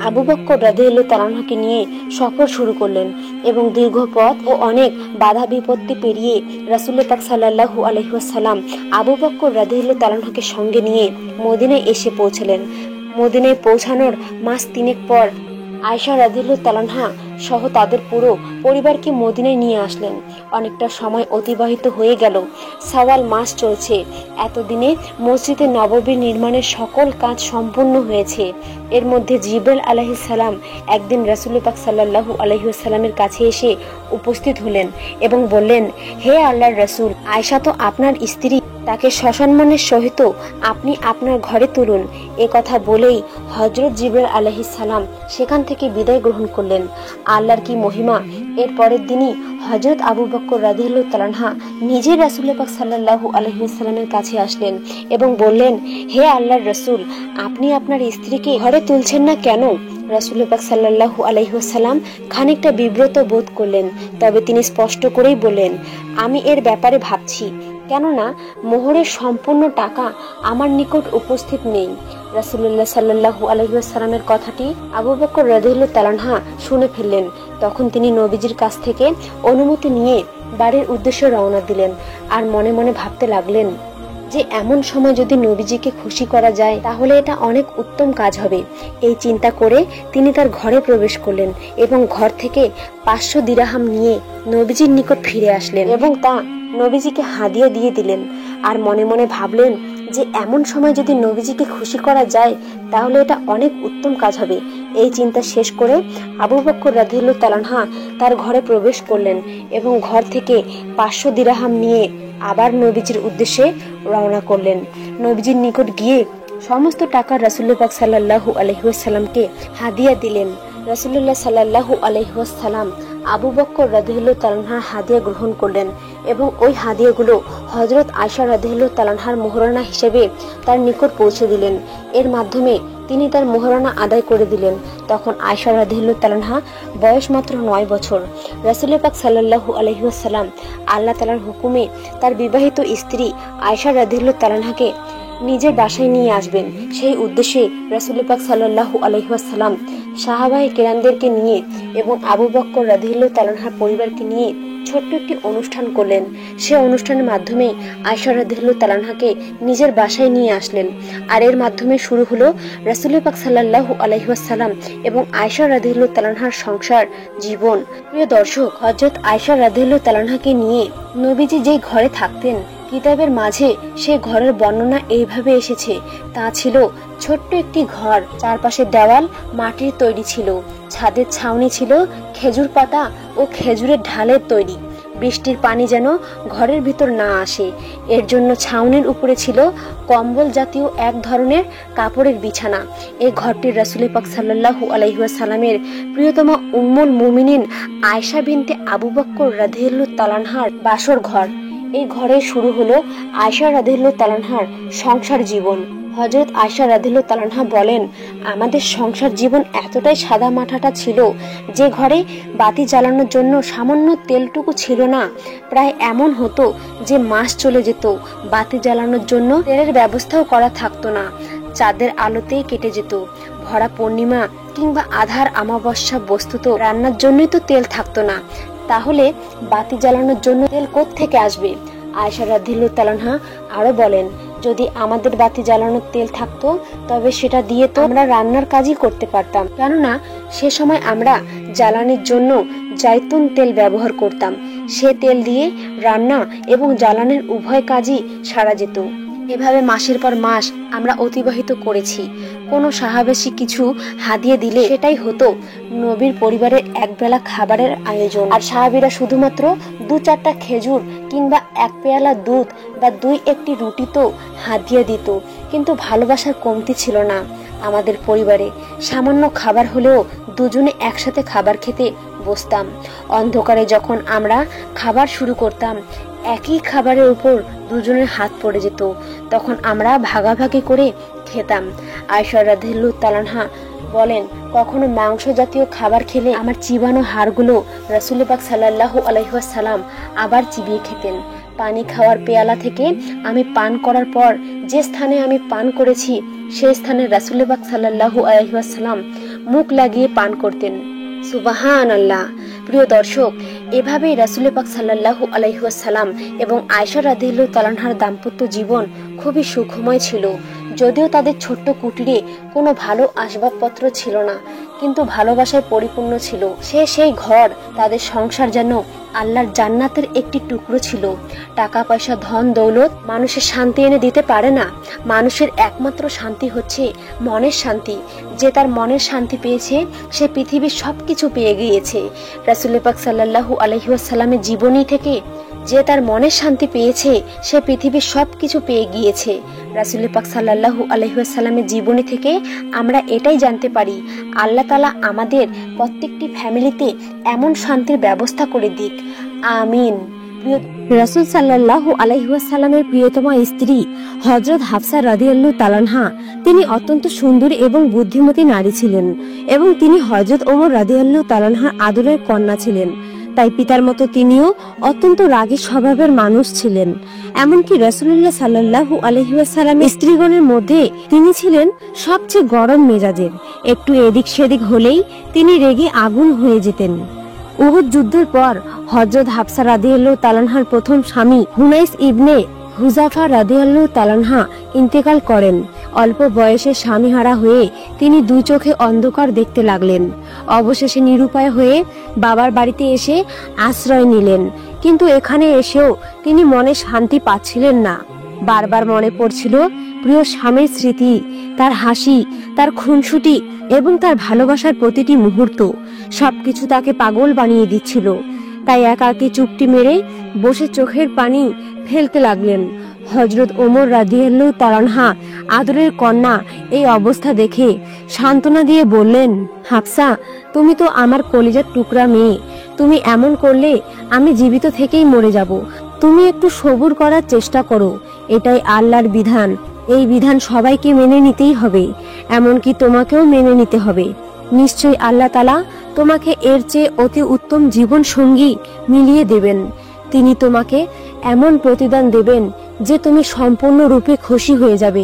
আবু বকর রাদিয়াল্লাহু তাআলা আনহুকে নিয়ে সফর শুরু করলেন এবং দীর্ঘ পথ ও অনেক বাধা বিপত্তি পেরিয়ে রাসূল পাক সাল্লাল্লাহু আলাইহি ওয়াসাল্লাম আবু বকর রাদিয়াল্লাহু তাআলা আনহুকে সঙ্গে নিয়ে মদিনায় এসে পৌঁছলেন। মদিনায় পৌঁছানোর মাস 3 পর আয়েশা রাদিয়াল্লাহু তাআলা আনহা সহ তাদের পুরো পরিবারকে মদিনায় নিয়ে আসলেন। অনেকটা সময় অতিবাহিত হয়ে গেল। শাওয়াল মাস চলছে। এতদিনে মসজিদে নববী নির্মাণের সকল কাজ সম্পূর্ণ হয়েছে। এর মধ্যে জিবরাইল আলাইহিস সালাম একদিন রাসূল পাক সাল্লাল্লাহু আলাইহি ওয়াসাল্লামের কাছে এসে উপস্থিত হলেন এবং বললেন, হে আল্লাহর রাসূল, আয়েশা তো আপনার স্ত্রী, তাকে সসম্মানের সহিত আপনি আপনার ঘরে তুলুন। এ কথা বলেই হযরত জিবরাইল আলাইহিস সালাম সেখান থেকে বিদায় গ্রহণ করলেন। আল্লাহর কি মহিমা! এর পরের দিনই হযরত আবু বকর রাদিয়াল্লাহু তাআলা আনহু নিজে রাসূল পাক সাল্লাল্লাহু আলাইহি ওয়াসাল্লামের কাছে আসলেন এবং বললেন, হে আল্লাহর রাসূল, আপনি আপনার স্ত্রীকে ঘরে তুলছেন না কেন? রাসূল পাক সাল্লাল্লাহু আলাইহি ওয়াসাল্লাম খানিকটা বিব্রত বোধ করলেন, তবে তিনি স্পষ্ট করেই বললেন, আমি এর ব্যাপারে ভাবছি, কেননা মোহরের সম্পূর্ণ টাকা আমার নিকট উপস্থিত নেই। রাসূলুল্লাহ সাল্লাল্লাহু আলাইহি ওয়াসাল্লামের কথাটি আবু বকর রাদিয়াল্লাহু তাআলা আনহু শুনে ফেললেন। তখন তিনি নবীজির কাছ থেকে অনুমতি নিয়ে বাড়ির উদ্দেশ্যে রওনা দিলেন আর মনে মনে ভাবতে লাগলেন যে এমন সময় যদি নবীজিকে খুশি করা যায় তাহলে এটা অনেক উত্তম কাজ হবে। এই চিন্তা করে তিনি তার ঘরে প্রবেশ করলেন এবং ঘর থেকে 500 দিরহাম নিয়ে নবীজির নিকট ফিরে আসলেন এবং তা নবীজিকে হাদিয়া দিয়ে দিলেন। আর মনে মনে ভাবলেন যে এমন সময় যদি নবীজিকে খুশি করা যায় তাহলে এটা অনেক উত্তম কাজ হবে। এই চিন্তা শেষ করে আবু বকর রাদিয়াল্লাহু তাআলা আনহু তার ঘরে প্রবেশ করলেন এবং ঘর থেকে 500 দিরহাম নিয়ে আবার নবীজির উদ্দেশ্যে রওনা করলেন। নবীজির নিকট গিয়ে সমস্ত টাকা রাসূল পাক সাল্লাল্লাহু আলাইহি ওয়াসাল্লামকে হাদিয়া দিলেন। রাসূলুল্লাহ সাল্লাল্লাহু আলাইহি ওয়াসাল্লাম আবু বকর রাদিয়াল্লাহু তাআলা আনহুর হাদিয়া গ্রহণ করলেন এবং ওই হাদিয়াগুলো হযরত আয়েশা রাদিয়াল্লাহু তাআলা আনহার মোহরানা হিসেবে তার নিকট পৌঁছে দিলেন। এর মাধ্যমে তিনি তার মোহরানা আদায় করে দিলেন। তখন আয়েশা রাদিয়াল্লাহু তাআলা আনহা বয়স মাত্র 9 বছর। রাসূল পাক সাল্লাল্লাহু আলাইহি ওয়াসাল্লাম আল্লাহ তাআলার হুকুমে তার বিবাহিত স্ত্রী আয়েশা রাদিয়াল্লাহু তাআলা আনহাকে নিজের বাসায় নিয়ে আসবেন। সেই উদ্দেশ্যে রাসূল পাক সাল্লাল্লাহু আলাইহি ওয়াসাল্লাম সাহাবায়ে কেরামদেরকে নিয়ে এবং আবু বকর রাদিয়াল্লাহু তাআলা আনহার পরিবারকে নিয়ে ছোট্ট একটি অনুষ্ঠান করলেন। সে অনুষ্ঠানের মাধ্যমে আয়েশা রাদিয়াল্লাহু তাআলা আনহাকে নিজের বাসায় নিয়ে আসলেন। আর এর মাধ্যমে শুরু হলো রাসূল পাক সাল্লাল্লাহু আলাইহি ওয়াসাল্লাম এবং আয়েশা রাদিয়াল্লাহু তাআলা আনহার সংসার জীবন। প্রিয় দর্শক, হযরত আয়েশা রাদিয়াল্লাহু তাআলা আনহাকে নিয়ে নবীজি যে ঘরে থাকতেন, কিতাবের মাঝে সে ঘরের বর্ণনা এইভাবে এসেছে। তা ছিল ছোট্ট একটি ঘর, চারপাশে দেওয়াল মাটির তৈরি ছিল, ছাদের ছাউনি ছিল খেজুর পাতা ও খেজুরের ঢালের তৈরি। বৃষ্টির পানি যেন ঘরের ভিতর না আসে এর জন্য ছাউনির উপরে ছিল কম্বল জাতীয় এক ধরনের কাপড়ের বিছানা। এই ঘরটি রাসূল পাক সাল্লাল্লাহু আলাইহি ওয়াসাল্লামের প্রিয়তমা উম্মুল মুমিনিন আয়েশা বিনতে আবু বকর রাদিয়াল্লাহু তাআলা আনহার বাসর ঘর। এই ঘরে শুরু হলো আয়েশা রাদিয়াল্লাহু তাআলা আনহার সংসার জীবন। হযরত আয়েশা রাদিয়াল্লাহু তাআলা আনহা বলেন, আমাদের সংসার জীবন এতটাই সাদা মাঠাটা ছিল যে ঘরে বাতি জ্বালানোর জন্য সামান্য তেলটুকু ছিল না। প্রায় এমন হতো যে মাস চলে যেত, বাতি জ্বালানোর জন্য তেলের ব্যবস্থাও করা থাকতো না। চাঁদের আলোতেই কেটে যেত। ভরা পূর্ণিমা কিংবা আধার অমাবস্যা, বস্তুত রান্নার জন্যই তো তেল থাকতো না, তাহলে বাতি জ্বালানোর জন্য তেল কোত্থেকে আসবে? আয়েশা রাদিয়াল্লাহু তাআলা আনহা আরো বলেন, যদি আমাদের বাতি জ্বালানোর তেল থাকতো তবে সেটা দিয়ে তো আমরা রান্নার কাজই করতে পারতাম, কেননা সে সময় আমরা জ্বালানির জন্য জাইতুন তেল ব্যবহার করতাম। সে তেল দিয়ে রান্না এবং জ্বালানির উভয় কাজই সারা যেত। এভাবে মাসের পর মাস আমরা অতিবাহিত করেছি। কোনো সাহাবেশি কিছু হাদিয়া দিলে সেটাই হতো নবীর পরিবারের একবেলা খাবারের আয়োজন। আর সাহাবীরা শুধুমাত্র 2-4টা খেজুর কিংবা 1 পেয়ালা দুধ বা 2-1টি রুটি তো হাদিয়া দিত। কিন্তু ভালোবাসার কমতি ছিল না আমাদের পরিবারে। সামান্য খাবার হলেও দুজনে একসাথে খাবার খেতে বসতাম। অন্ধকারে যখন আমরা খাবার শুরু করতাম, একই খাবারের উপর দুজনের হাত পড়ে যেত, তখন আমরা ভাগাভাগি করে খেতাম। আয়েশা রাদিয়াল্লাহু তাআলা আনহা বলেন, কখনো মাংস জাতীয় খাবার খেলে আমার চিবানো হাড়গুলো রাসূল পাক সাল্লাল্লাহু আলাইহি ওয়াসাল্লাম আবার চিবিয়ে খেতেন। পানি খাওয়ার পেয়ালা থেকে আমি পান করার পর যে স্থানে আমি পান করেছি সেই স্থানে রাসূল পাক সাল্লাল্লাহু আলাইহি ওয়াসাল্লাম মুখ লাগিয়ে পান করতেন। সুবহানাল্লাহ। প্রিয় দর্শক, এভাবেই রাসূল পাক সাল্লাল্লাহু আলাইহি ওয়াসাল্লাম এবং আয়েশা রাদিয়াল্লাহু তাআলা আনহার দাম্পত্য জীবন খুবই সুখময় ছিল। যদিও তাদের ছোট্ট কুটিরে কোনো ভালো আসবাবপত্র ছিল না, কিন্তু ভালোবাসায় পরিপূর্ণ ছিল। সেই ঘর, তাদের সংসার যেন আল্লাহর জান্নাতের একটি টুকরো ছিল। টাকা পয়সা, ধন দৌলত মানুষের শান্তি এনে দিতে পারে না। মানুষের একমাত্র শান্তি হচ্ছে মনের শান্তি। যে তার মনের শান্তি পেয়েছে, সে পৃথিবীর সবকিছু পেয়ে গিয়েছে। রাসূল পাক সাল্লাল্লাহু আলাইহি ওয়াসাল্লামের জীবনী থেকে যে তার মনের শান্তি পেয়েছে, সে পৃথিবীর সবকিছু পেয়ে গিয়েছে। রাসূল পাক সাল্লাল্লাহু আলাইহি ওয়াসাল্লামের জীবনী থেকে আমরা এটাই জানতে পারি, আল্লাহ তাআলা আমাদের প্রত্যেকটি ফ্যামিলিতে এমন শান্তির ব্যবস্থা করে দিক। আমিন। রাসূল সাল্লাল্লাহু আলাইহি ওয়াসাল্লামের প্রিয়তমা স্ত্রী হযরত হাফসা রাদিয়াল্লাহু তাআলা আনহা, তিনি অত্যন্ত সুন্দরী এবং বুদ্ধিমতী নারী ছিলেন এবং তিনি হযরত ওমর রাদিয়াল্লাহু তাআলা আনহার আদরের কন্যা ছিলেন। তাই পিতার মতো তিনিও অত্যন্ত রাগী স্বভাবের মানুষ ছিলেন। এমনকি রাসূলুল্লাহ সাল্লাল্লাহু আলাইহি ওয়াসাল্লামের স্ত্রীগণের মধ্যে তিনি ছিলেন সবচেয়ে গরম মেজাজের। একটু এদিক সেদিক হলেই তিনি রেগে আগুন হয়ে যেতেন। উহুদ যুদ্ধের পর হযরত হাফসা রাদিয়াল্লাহু তাআলা আনহার প্রথম স্বামী হুনাইস ইবনে হুযাফা রাদিয়াল্লাহু তাআলা আনহা ইন্তেকাল করেন। অল্প বয়সে স্বামীহারা হয়ে তিনি দুই চোখে অন্ধকার দেখতে লাগলেন। অবশেষে নিরুপায় হয়ে বাবার বাড়িতে এসে আশ্রয় নিলেন। কিন্তু এখানে এসেও তিনি মনে শান্তি পাচ্ছিলেন না। বারবার মনে পড়ছিল প্রিয় স্বামীর স্মৃতি, তার হাসি, তার খুনসুটি এবং তার ভালোবাসার প্রতিটি মুহূর্ত। সবকিছু তাকে পাগল বানিয়ে দিচ্ছিল। তাই একাকী চুপটি মেরে বসে চোখের পানি ফেলতে লাগলেন। হযরত ওমর রাদিয়াল্লাহু তাআলা আনহা, আদরের কন্যা, এই অবস্থা দেখে সান্ত্বনা দিয়ে বললেন, হাফসা, তুমি তো আমার কলিজার টুকরা মেয়ে। তুমি এমন করলে আমি জীবিত থেকেই মরে যাব। তুমি একটু সবুর করার চেষ্টা করো। এটাই আল্লাহর বিধান। এই বিধান সবাইকে মেনে নিতেই হবে, এমনকি তোমাকেও মেনে নিতে হবে। নিশ্চয়ই আল্লাহ তাআলা তোমাকে এর চেয়ে অতি উত্তম জীবন সঙ্গী মিলিয়ে দেবেন। তিনি তোমাকে এমন প্রতিদান দেবেন যে তুমি সম্পূর্ণরূপে খুশি হয়ে যাবে।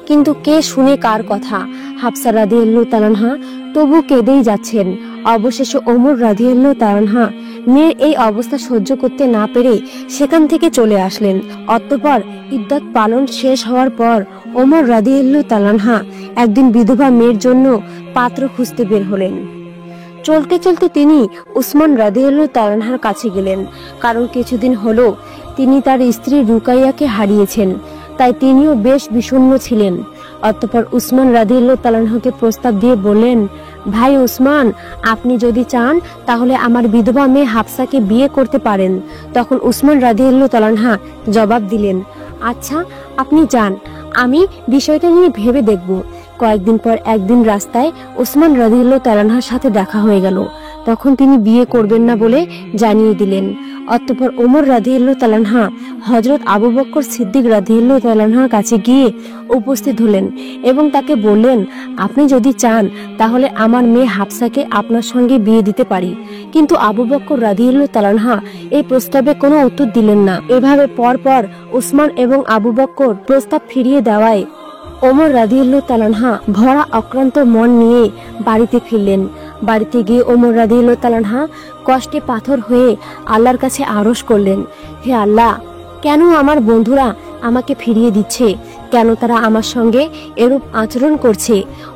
কিন্তু কে শুনে কার কথা? হাফসা রাদিয়াল্লাহু তাআলা আনহা তবু কেঁদেই যাচ্ছেন। অবশেষে ওমর রাদিয়াল্লাহু তাআলা আনহা মেয়ের এই অবস্থা সহ্য করতে না পেরে সেখান থেকে চলে আসলেন। অতঃপর ইদ্দাত পালন শেষ হওয়ার পর ওমর রাদিয়াল্লাহু তাআলা আনহা একদিন বিধবা মেয়ের জন্য পাত্র খুঁজতে বের হলেন। চলতে চলতে তিনি উসমান রাদিয়াল্লাহু তাআলা আনহার কাছে গেলেন, কারণ কিছুদিন হলো তিনি তার স্ত্রী রুকাইয়াকে হারিয়েছেন। তাই তিনিও বেশ বিষণ্ণ ছিলেন। অতঃপর উসমান রাদিয়াল্লাহু তাআলা আনহুকে প্রস্তাব দিয়ে বললেন, ভাই উসমান, আপনি যদি চান তাহলে আমার বিধবা মেয়ে হাফসাকে বিয়ে করতে পারেন। তখন উসমান রাদিয়াল্লাহু তাআলা আনহা জবাব দিলেন, আচ্ছা, আপনি যান, আমি বিষয়টা নিয়ে ভেবে দেখব। কয়েকদিন পর একদিন রাস্তায় উসমান রাদিয়াল্লাহু তাআলা আনহার সাথে দেখা হয়ে গেল। তখন তিনি বিয়ে করবেন না বলে জানিয়ে দিলেন। অতঃপর ওমর রাদিয়াল্লাহু তাআলা আনহা হযরত আবু বকর সিদ্দিক রাদিয়াল্লাহু তাআলা আনহার কাছে গিয়ে উপস্থিত হলেন এবং তাকে বললেন, আপনি যদি চান তাহলে আমার মেয়ে হাফসাকে আপনার সঙ্গে বিয়ে দিতে পারি। কিন্তু আবু বকর রাদিয়াল্লাহু তাআলা আনহা এই প্রস্তাবে কোনো উত্তর দিলেন না। এভাবে পরপর উসমান এবং আবু বকর প্রস্তাব ফিরিয়ে দেওয়ায় ওমর রাদিয়াল্লাহু তাআলা আনহা ভরা অক্লান্ত মন নিয়ে বাড়িতে ফিরলেন। বাড়িতে গিয়ে ওমর রাদিয়াল্লাহু তাআলা আনহা কষ্টে পাথর হয়ে আল্লাহর কাছে আরজ করলেন, হে আল্লাহ, কেন আমার বন্ধুরা আমাকে ফিরিয়ে দিচ্ছে? কেন তারা আমার সঙ্গে এরূপ আচরণ করছে?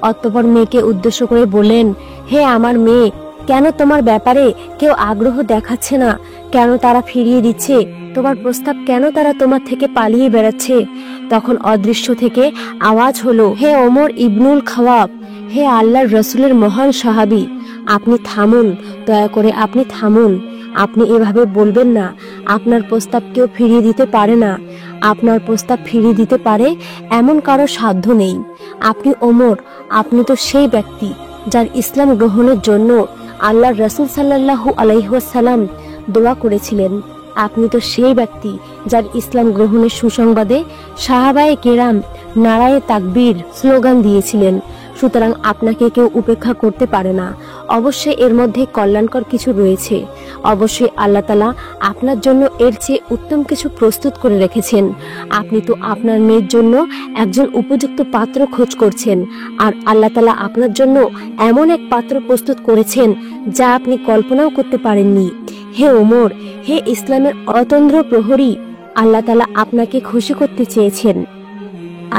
অতঃপর মেয়েকে উদ্দেশ্য করে বললেন, হে আমার মেয়ে, কেন তোমার ব্যাপারে কেউ আগ্রহ দেখাচ্ছে না? কেন তারা ফিরিয়ে দিচ্ছে? তোমার প্রস্তাব কেন তারা তোমার থেকে পালিয়ে বেড়াচ্ছে? তখন অদৃশ্য থেকে আওয়াজ হলো, হে ওমর ইবনুল খাওয়াব, হে আল্লাহর রাসূলের মহান সাহাবী, আপনি থামুন, দয়া করে আপনি থামুন। আপনি এভাবে বলবেন না। আপনার প্রস্তাব কেউ ফিরিয়ে দিতে পারে না। আপনার প্রস্তাব ফিরিয়ে দিতে পারে এমন কারো সাধ্য নেই। আপনি ওমর, আপনি তো সেই ব্যক্তি যার ইসলাম গ্রহণের জন্য আল্লাহর রাসূল সাল্লাল্লাহু আলাইহি ওয়াসাল্লাম দোয়া করেছিলেন। আপনি তো সেই ব্যক্তি যার ইসলাম গ্রহণের সুসংবাদে সাহাবায়ে কেরাম নারায়ে তাকবীর স্লোগান দিয়েছিলেন। সুতরাং আপনাকে কেউ উপেক্ষা করতে পারে না। অবশ্যই এর মধ্যে কল্যাণকর কিছু রয়েছে। অবশ্যই আল্লাহ তাআলা আপনার জন্য এর চেয়ে উত্তম কিছু প্রস্তুত করে রেখেছেন। আপনি তো আপনার মেয়ের জন্য একজন উপযুক্ত পাত্র খোঁজ করছেন, আর আল্লাহ তাআলা আপনার জন্য এমন এক পাত্র প্রস্তুত করেছেন যা আপনি কল্পনাও করতে পারেননি। হে ওমর, হে ইসলামের অতন্দ্র প্রহরী, আল্লাহ তাআলা আপনাকে খুশি করতে চেয়েছেন।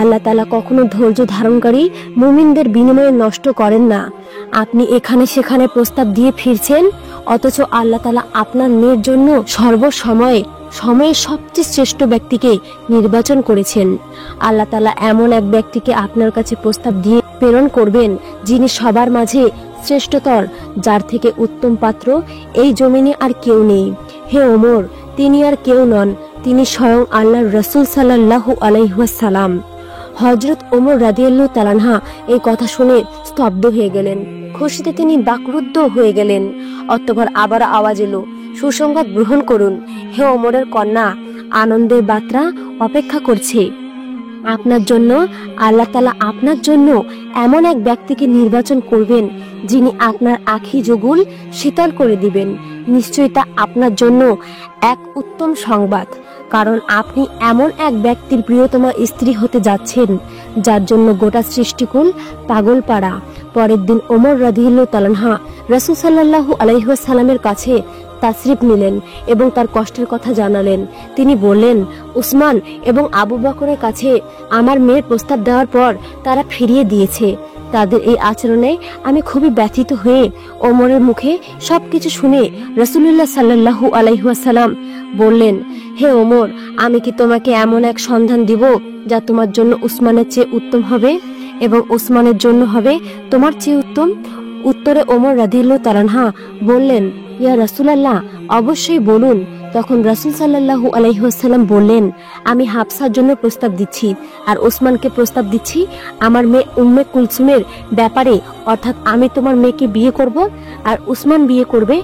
আল্লাহ তাআলা কখনো ধৈর্য ধারণকারী মুমিনদের বিনিময়ে নষ্ট করেন না। আপনি এখানে সেখানে প্রস্তাব দিয়ে ফিরছেন, অথচ আল্লাহ তাআলা আপনার মেয়ের জন্য সময়ের সবচেয়ে শ্রেষ্ঠ ব্যক্তিকে নির্বাচন করেছেন। আল্লাহ তাআলা এমন এক ব্যক্তিকে আপনার কাছে প্রস্তাব দিয়ে প্রেরণ করবেন যিনি সবার মাঝে শ্রেষ্ঠতর, যার থেকে উত্তম পাত্র এই জমিনে আর কেউ নেই। হে ওমর, তিনি আর কেউ নন, তিনি স্বয়ং আল্লাহর রাসূল সাল্লাল্লাহু আলাইহি ওয়াসাল্লাম। হযরত ওমর রাদিয়াল্লাহু তাআলা আনহু এই কথা শুনে স্তব্ধ হয়ে গেলেন। খুশিতে তিনি বাকরুদ্ধ হয়ে গেলেন। অতঃপর আবার আওয়াজ এলো, সুসংবাদ গ্রহণ করুন, হে ওমরের কন্যা, আনন্দের বার্তা অপেক্ষা করছে আপনার জন্য। আল্লাহ তাআলা আপনার জন্য এমন এক ব্যক্তিকে নির্বাচন করবেন যিনি আপনার আঁখি যুগল শীতল করে দিবেন। নিশ্চয়ই তা আপনার জন্য এক উত্তম সংবাদ, কারণ আপনি এমন এক ব্যক্তির প্রিয়তমা স্ত্রী হতে যাচ্ছেন যার জন্য গোটা সৃষ্টিকুল পাগল পাড়া। পরের দিন ওমর রাদিয়াল্লাহু তাআলা আনহু রাসূল সাল্লাল্লাহু আলাইহি ওয়াসাল্লামের কাছে তাশরিফ নিলেন এবং তার কষ্টের কথা জানালেন। তিনি বললেন, উসমান এবং আবু বকরের কাছে আমার মেয়ের প্রস্তাব দেওয়ার পর তারা ফিরিয়ে দিয়েছে। তাদের এই আচরণে আমি খুবই ব্যথিত হয়ে ওমরের মুখে সবকিছু শুনে রাসূলুল্লাহ সাল্লাল্লাহু আলাইহি ওয়াসাল্লাম বললেন, হে ওমর, আমি কি তোমাকে এমন এক সন্ধান দিব যা তোমার জন্য উসমানের চেয়ে উত্তম হবে এবং উসমানের জন্য হবে তোমার চেয়ে উত্তম? উত্তরে ওমর রাদিয়াল্লাহু তাআলা আনহু বললেন, ইয়া রাসূলুল্লাহ, অবশ্যই বলুন। তখন রাসূল সাল্লাল্লাহু আলাইহি ওয়াসাল্লাম বললেন, আমি হাফসার জন্য প্রস্তাব দিচ্ছি আর ওসমানকে প্রস্তাব দিচ্ছি আমার মেয়ে উম্মে কুলসুমের ব্যাপারে, অর্থাৎ আমি তোমার মেয়েকে বিয়ে করব আর উসমান বিয়ে করবে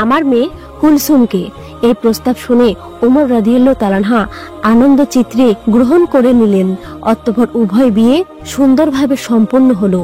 আমার মেয়ে কুলসুমকে। এই প্রস্তাব শুনে ওমর রাদিয়াল্লাহু তাআলা আনহু আনন্দ চিত্রে গ্রহণ করে নিলেন। অতঃপর উভয় বিয়ে সুন্দরভাবে সম্পন্ন হলো।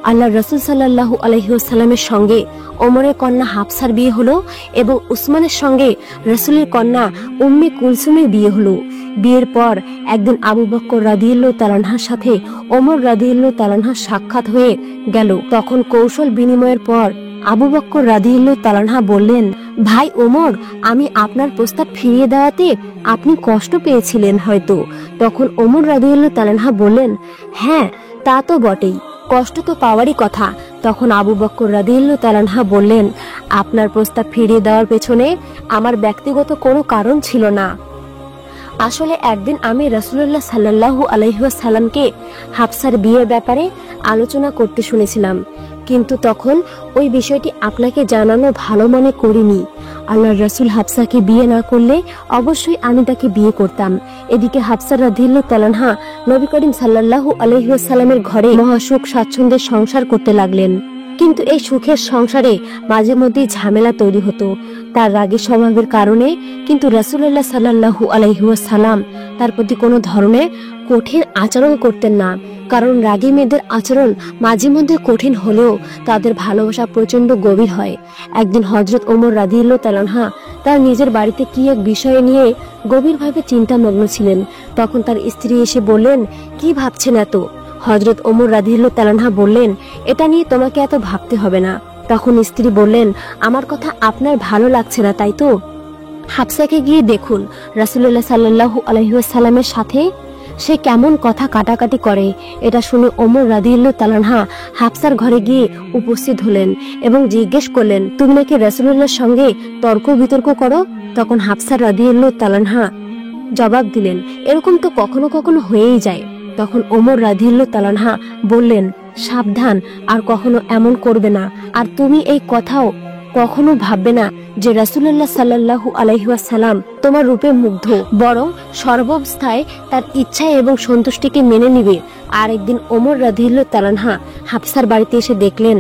আল্লাহর রাসূল সাল্লাল্লাহু আলাইহি ওয়াসাল্লামের সঙ্গে ওমরের কন্যা হাফসার বিয়ে হলো এবং উসমানের সঙ্গে রাসূলের কন্যা উম্মে কুলসুমের বিয়ে হলো। বিয়ের পর একদিন আবু বকর রাদিয়াল্লাহু তাআলা আনহুর সাথে ওমর রাদিয়াল্লাহু তাআলা আনহুর সাক্ষাৎ হয়ে গেল। তখন কৌশল বিনিময়ের পর আবু বকর রাদিয়াল্লাহু তাআলা আনহু বললেন, ভাই ওমর, আমি আপনার প্রস্তাব ফিরিয়ে দেওয়াতে আপনি কষ্ট পেয়েছিলেন হয়তো। তখন ওমর রাদিয়াল্লাহু তাআলা আনহু বললেন, হ্যাঁ, তা তো বটেই, কষ্ট তো পাওয়ারই কথা। তখন আবু বকর রাদিয়াল্লাহু তাআলা আনহু বললেন, আপনার প্রস্তাব ফিরিয়ে দেওয়ার পেছনে আমার ব্যক্তিগত কোনো কারণ ছিল না। আসলে একদিন আমি রাসূলুল্লাহ সাল্লাল্লাহু আলাইহি ওয়াসাল্লামকে হাফসার বিয়ের ব্যাপারে আলোচনা করতে শুনেছিলাম, কিন্তু তখন ওই বিষয়টি আপনাকে জানানো ভালো মনে করিনি। আল্লাহর রাসূল হাফসাকে বিয়ে না করলে অবশ্যই আমি তাকে বিয়ে করতাম। এদিকে হাফসা রাদিয়াল্লাহু তাআলা আনহা নবী করিম সাল্লাল্লাহু আলাইহি ওয়াসাল্লামের ঘরে মহাসুখ স্বাচ্ছন্দ্যে সংসার করতে লাগলেন। কিন্তু এই সুখের সংসারে মাঝে মধ্যে ঝামেলা তৈরি হতো তার রাগী স্বভাবের কারণে। কিন্তু রাসূলুল্লাহ সাল্লাল্লাহু আলাইহি ওয়াসাল্লাম তার প্রতি কোনো ধরনের কঠিন আচরণ করতেন না, কারণ রাগী মেয়েদের আচরণ মাঝে মধ্যে কঠিন হলেও তাদের ভালোবাসা প্রচন্ড গভীর হয়। একদিন হযরত ওমর রাদিয়াল্লাহু তাআলা আনহু তার নিজের বাড়িতে কি এক বিষয় নিয়ে গভীরভাবে চিন্তামগ্ন ছিলেন। তখন তার স্ত্রী এসে বললেন, কি ভাবছেন এত? হযরত ওমর রাদিয়াল্লাহু তাআলা আনহু বললেন, এটা নিয়ে তোমাকে এত ভাবতে হবে না। তখন স্ত্রী বললেন, আমার কথা আপনার ভালো লাগছে না তাই তো? হাফসাকে গিয়ে দেখুন রাসূলুল্লাহ সাল্লাল্লাহু আলাইহি ওয়াসাল্লামের সাথে সে কেমন কথা কাটাকাটি করে। এটা শুনে ওমর রাদিয়াল্লাহু তাআলা আনহু হাফসার ঘরে গিয়ে উপস্থিত হলেন এবং জিজ্ঞেস করলেন, তুমি নাকি রাসূলুল্লাহর সঙ্গে তর্ক বিতর্ক করো? তখন হাফসা রাদিয়াল্লাহু তাআলা আনহা জবাব দিলেন, এরকম তো কখনো কখনো হয়েই যায়। তখন ওমর রাদিয়াল্লাহু তাআলা আনহু বললেন, সাবধান, আর কখনো এমন করবে না। আর তুমি এই কথাও কখনো ভাববে না যে রাসূলুল্লাহ সাল্লাল্লাহু আলাইহি ওয়াসাল্লাম তোমার রূপে মুগ্ধ, বরং সর্বাবস্থায় তার ইচ্ছা এবং সন্তুষ্টিকে মেনে নিবে। আর একদিন ওমর রাদিয়াল্লাহু তাআলা আনহা হাফসার বাড়িতে এসে দেখলেন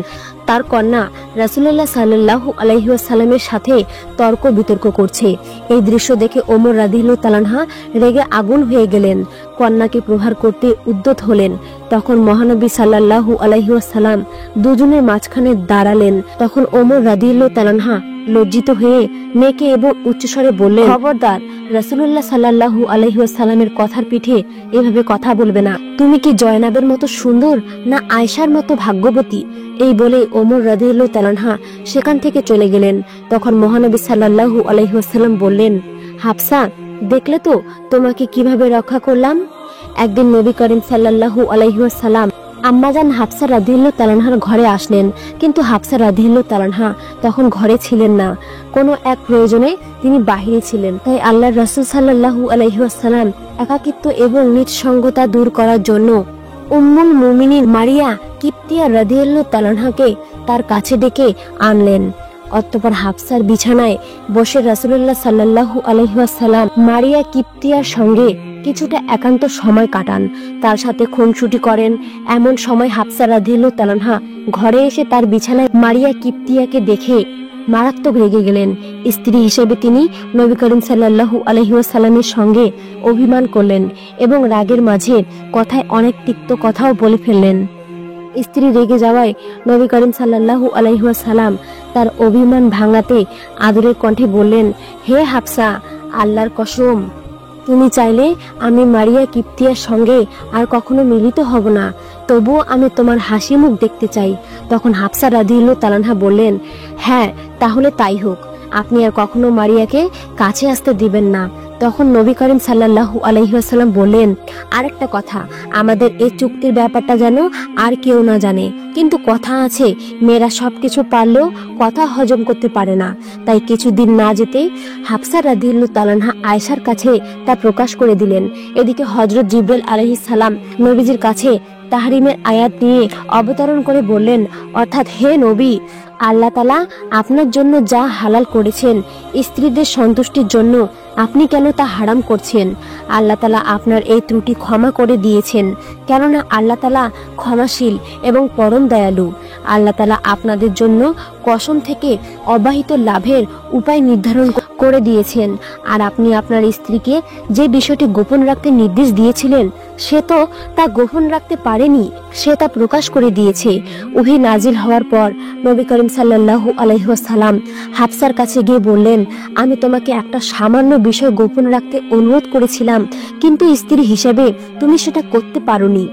তার কন্যা রাসূলুল্লাহ সাল্লাল্লাহু আলাইহি ওয়াসাল্লামের সাথে তর্ক বিতর্ক করছে। এই দৃশ্য দেখে ওমর রাদিয়াল্লাহু তাআলা আনহা রেগে আগুন হয়ে গেলেন, কন্যাকে প্রহার করতে উদ্যত হলেন। তখন মহানবী সাল্লাল্লাহু আলাইহি ওয়াসাল্লাম দুজনের মাঝখানে দাঁড়ালেন। তখন ওমর রাদিয়াল্লাহু তাআলা আনহা লজ্জিত হয়ে মেয়েকে এবং উচ্চস্বরে বললেন, খবরদার, রাসূলুল্লাহ সাল্লাল্লাহু আলাইহি ওয়াসাল্লামের কথার পিঠে এভাবে কথা বলবে না। তুমি কি জয়নাবের মতো সুন্দর না আয়েশার মতো ভাগ্যবতী? এই বলে ওমর রাদিয়াল্লাহু তাআলা আনহা সেখান থেকে চলে গেলেন। তখন মহানবী সাল্লাল্লাহু আলাইহি ওয়াসাল্লাম বললেন, হাফসা, দেখলে তো তোমাকে কিভাবে রক্ষা করলাম। একদিন নবী করিম সাল্লাল্লাহু আলাইহি ওয়াসাল্লাম আম্মাজান হাফসা রাদিয়াল্লাহু তাআলা আনহার ঘরে আসলেন, কিন্তু হাফসা রাদিয়াল্লাহু তাআলা আনহা তখন ঘরে ছিলেন না। কোনো এক প্রয়োজনে তিনি বাহিরে ছিলেন। তাই আল্লাহর রাসূল সাল্লাল্লাহু আলাইহি ওয়াসাল্লাম একাকিত্ব এবং নিঃসঙ্গতা দূর করার জন্য উম্মুল মুমিনিন মারিয়া কিপ্তিয়া রাদিয়াল্লাহু তাআলা আনহাকে তার কাছে ডেকে আনলেন। অতঃপর হাফসার বিছানায় বসে রাসূলুল্লাহ সাল্লাল্লাহু আলাইহি ওয়াসাল্লাম মারিয়া কিপ্তিয়ার সঙ্গে কিছুটা একান্ত সময় কাটান, তার সাথে খুনসুটি করেন। এমন সময় হাফসা রাদিয়াল্লাহু তাআলা আনহা ঘরে এসে তার বিছানায় মারিয়া কিপ্তিয়াকে দেখে মারাত্মক রেগে গেলেন। স্ত্রী হিসেবে তিনি নবী করিম সাল্লাল্লাহু আলাইহি ওয়াসাল্লামের সঙ্গে অভিমান করলেন এবং রাগের মাঝে কথায় অনেক তিক্ত কথাও বলে ফেললেন। স্ত্রী রেগে যাওয়ায় নবী করিম সাল্লাল্লাহু আলাইহি ওয়াসাল্লাম তার অভিমান ভাঙাতে আদরের কণ্ঠে বললেন, হে হাফসা, আল্লাহর কসম, তুমি চাইলে আমি মারিয়া কিপ্তিয়ার সঙ্গে আর কখনো মিলিত হব না, তবুও আমি তোমার হাসি মুখ দেখতে চাই। তখন হাফসা রাদিয়াল্লাহু তাআলা আনহা বললেন, হ্যাঁ, তাহলে তাই হোক, আপনি আর কখনো মারিয়াকে কাছে আসতে দিবেন না। তখন নবী করিম সাল্লাল্লাহু আলাইহি ওয়াসাল্লাম বললেন, আরেকটা কথা, আমাদের এই চুক্তির ব্যাপারটা যেন আর কেউ না জানে। কিন্তু কথা আছে, মেয়েরা সবকিছু পারলেও কথা হজম করতে পারে না। তাই কিছুদিন না যেতে হাফসা রাদিয়াল্লাহু তাআলা আনহা আয়েশার কাছে তা প্রকাশ করে দিলেন। এদিকে হযরত জিবরাইল আলাইহিস সালাম নবীজির কাছে তাহরিমের আয়াত নিয়ে অবতরণ করে বললেন, অর্থাৎ হে নবী, আল্লাহ তাআলা আপনার জন্য যা হালাল করেছেন স্ত্রীদের সন্তুষ্টির জন্য আপনি কেন তা হারাম করছেন? আল্লাহ তাআলা আপনার এই ত্রুটি ক্ষমা করে দিয়েছেন, কেননা আল্লাহ তাআলা ক্ষমাশীল এবং পরম দয়ালু। আল্লাহ তাআলা আপনাদের জন্য কসম থেকে অবাহিত লাভের উপায় নির্ধারণ করে দিয়েছেন। আর আপনি আপনার স্ত্রীকে যে বিষয়টি গোপন রাখতে নির্দেশ দিয়েছিলেন সে তো তা গোপন রাখতে পারেনি, সে তা প্রকাশ করে দিয়েছে। ওহী নাজিল হওয়ার পর নবী করিম সাল্লাল্লাহু আলাইহি ওয়াসাল্লাম হাফসার কাছে গিয়ে বললেন, আমি তোমাকে একটা সামান্য বিষয় গোপন রাখতে অনুরোধ করেছিলাম, কিন্তু স্ত্রী হিসেবে তুমি সেটা করতে পারোনি।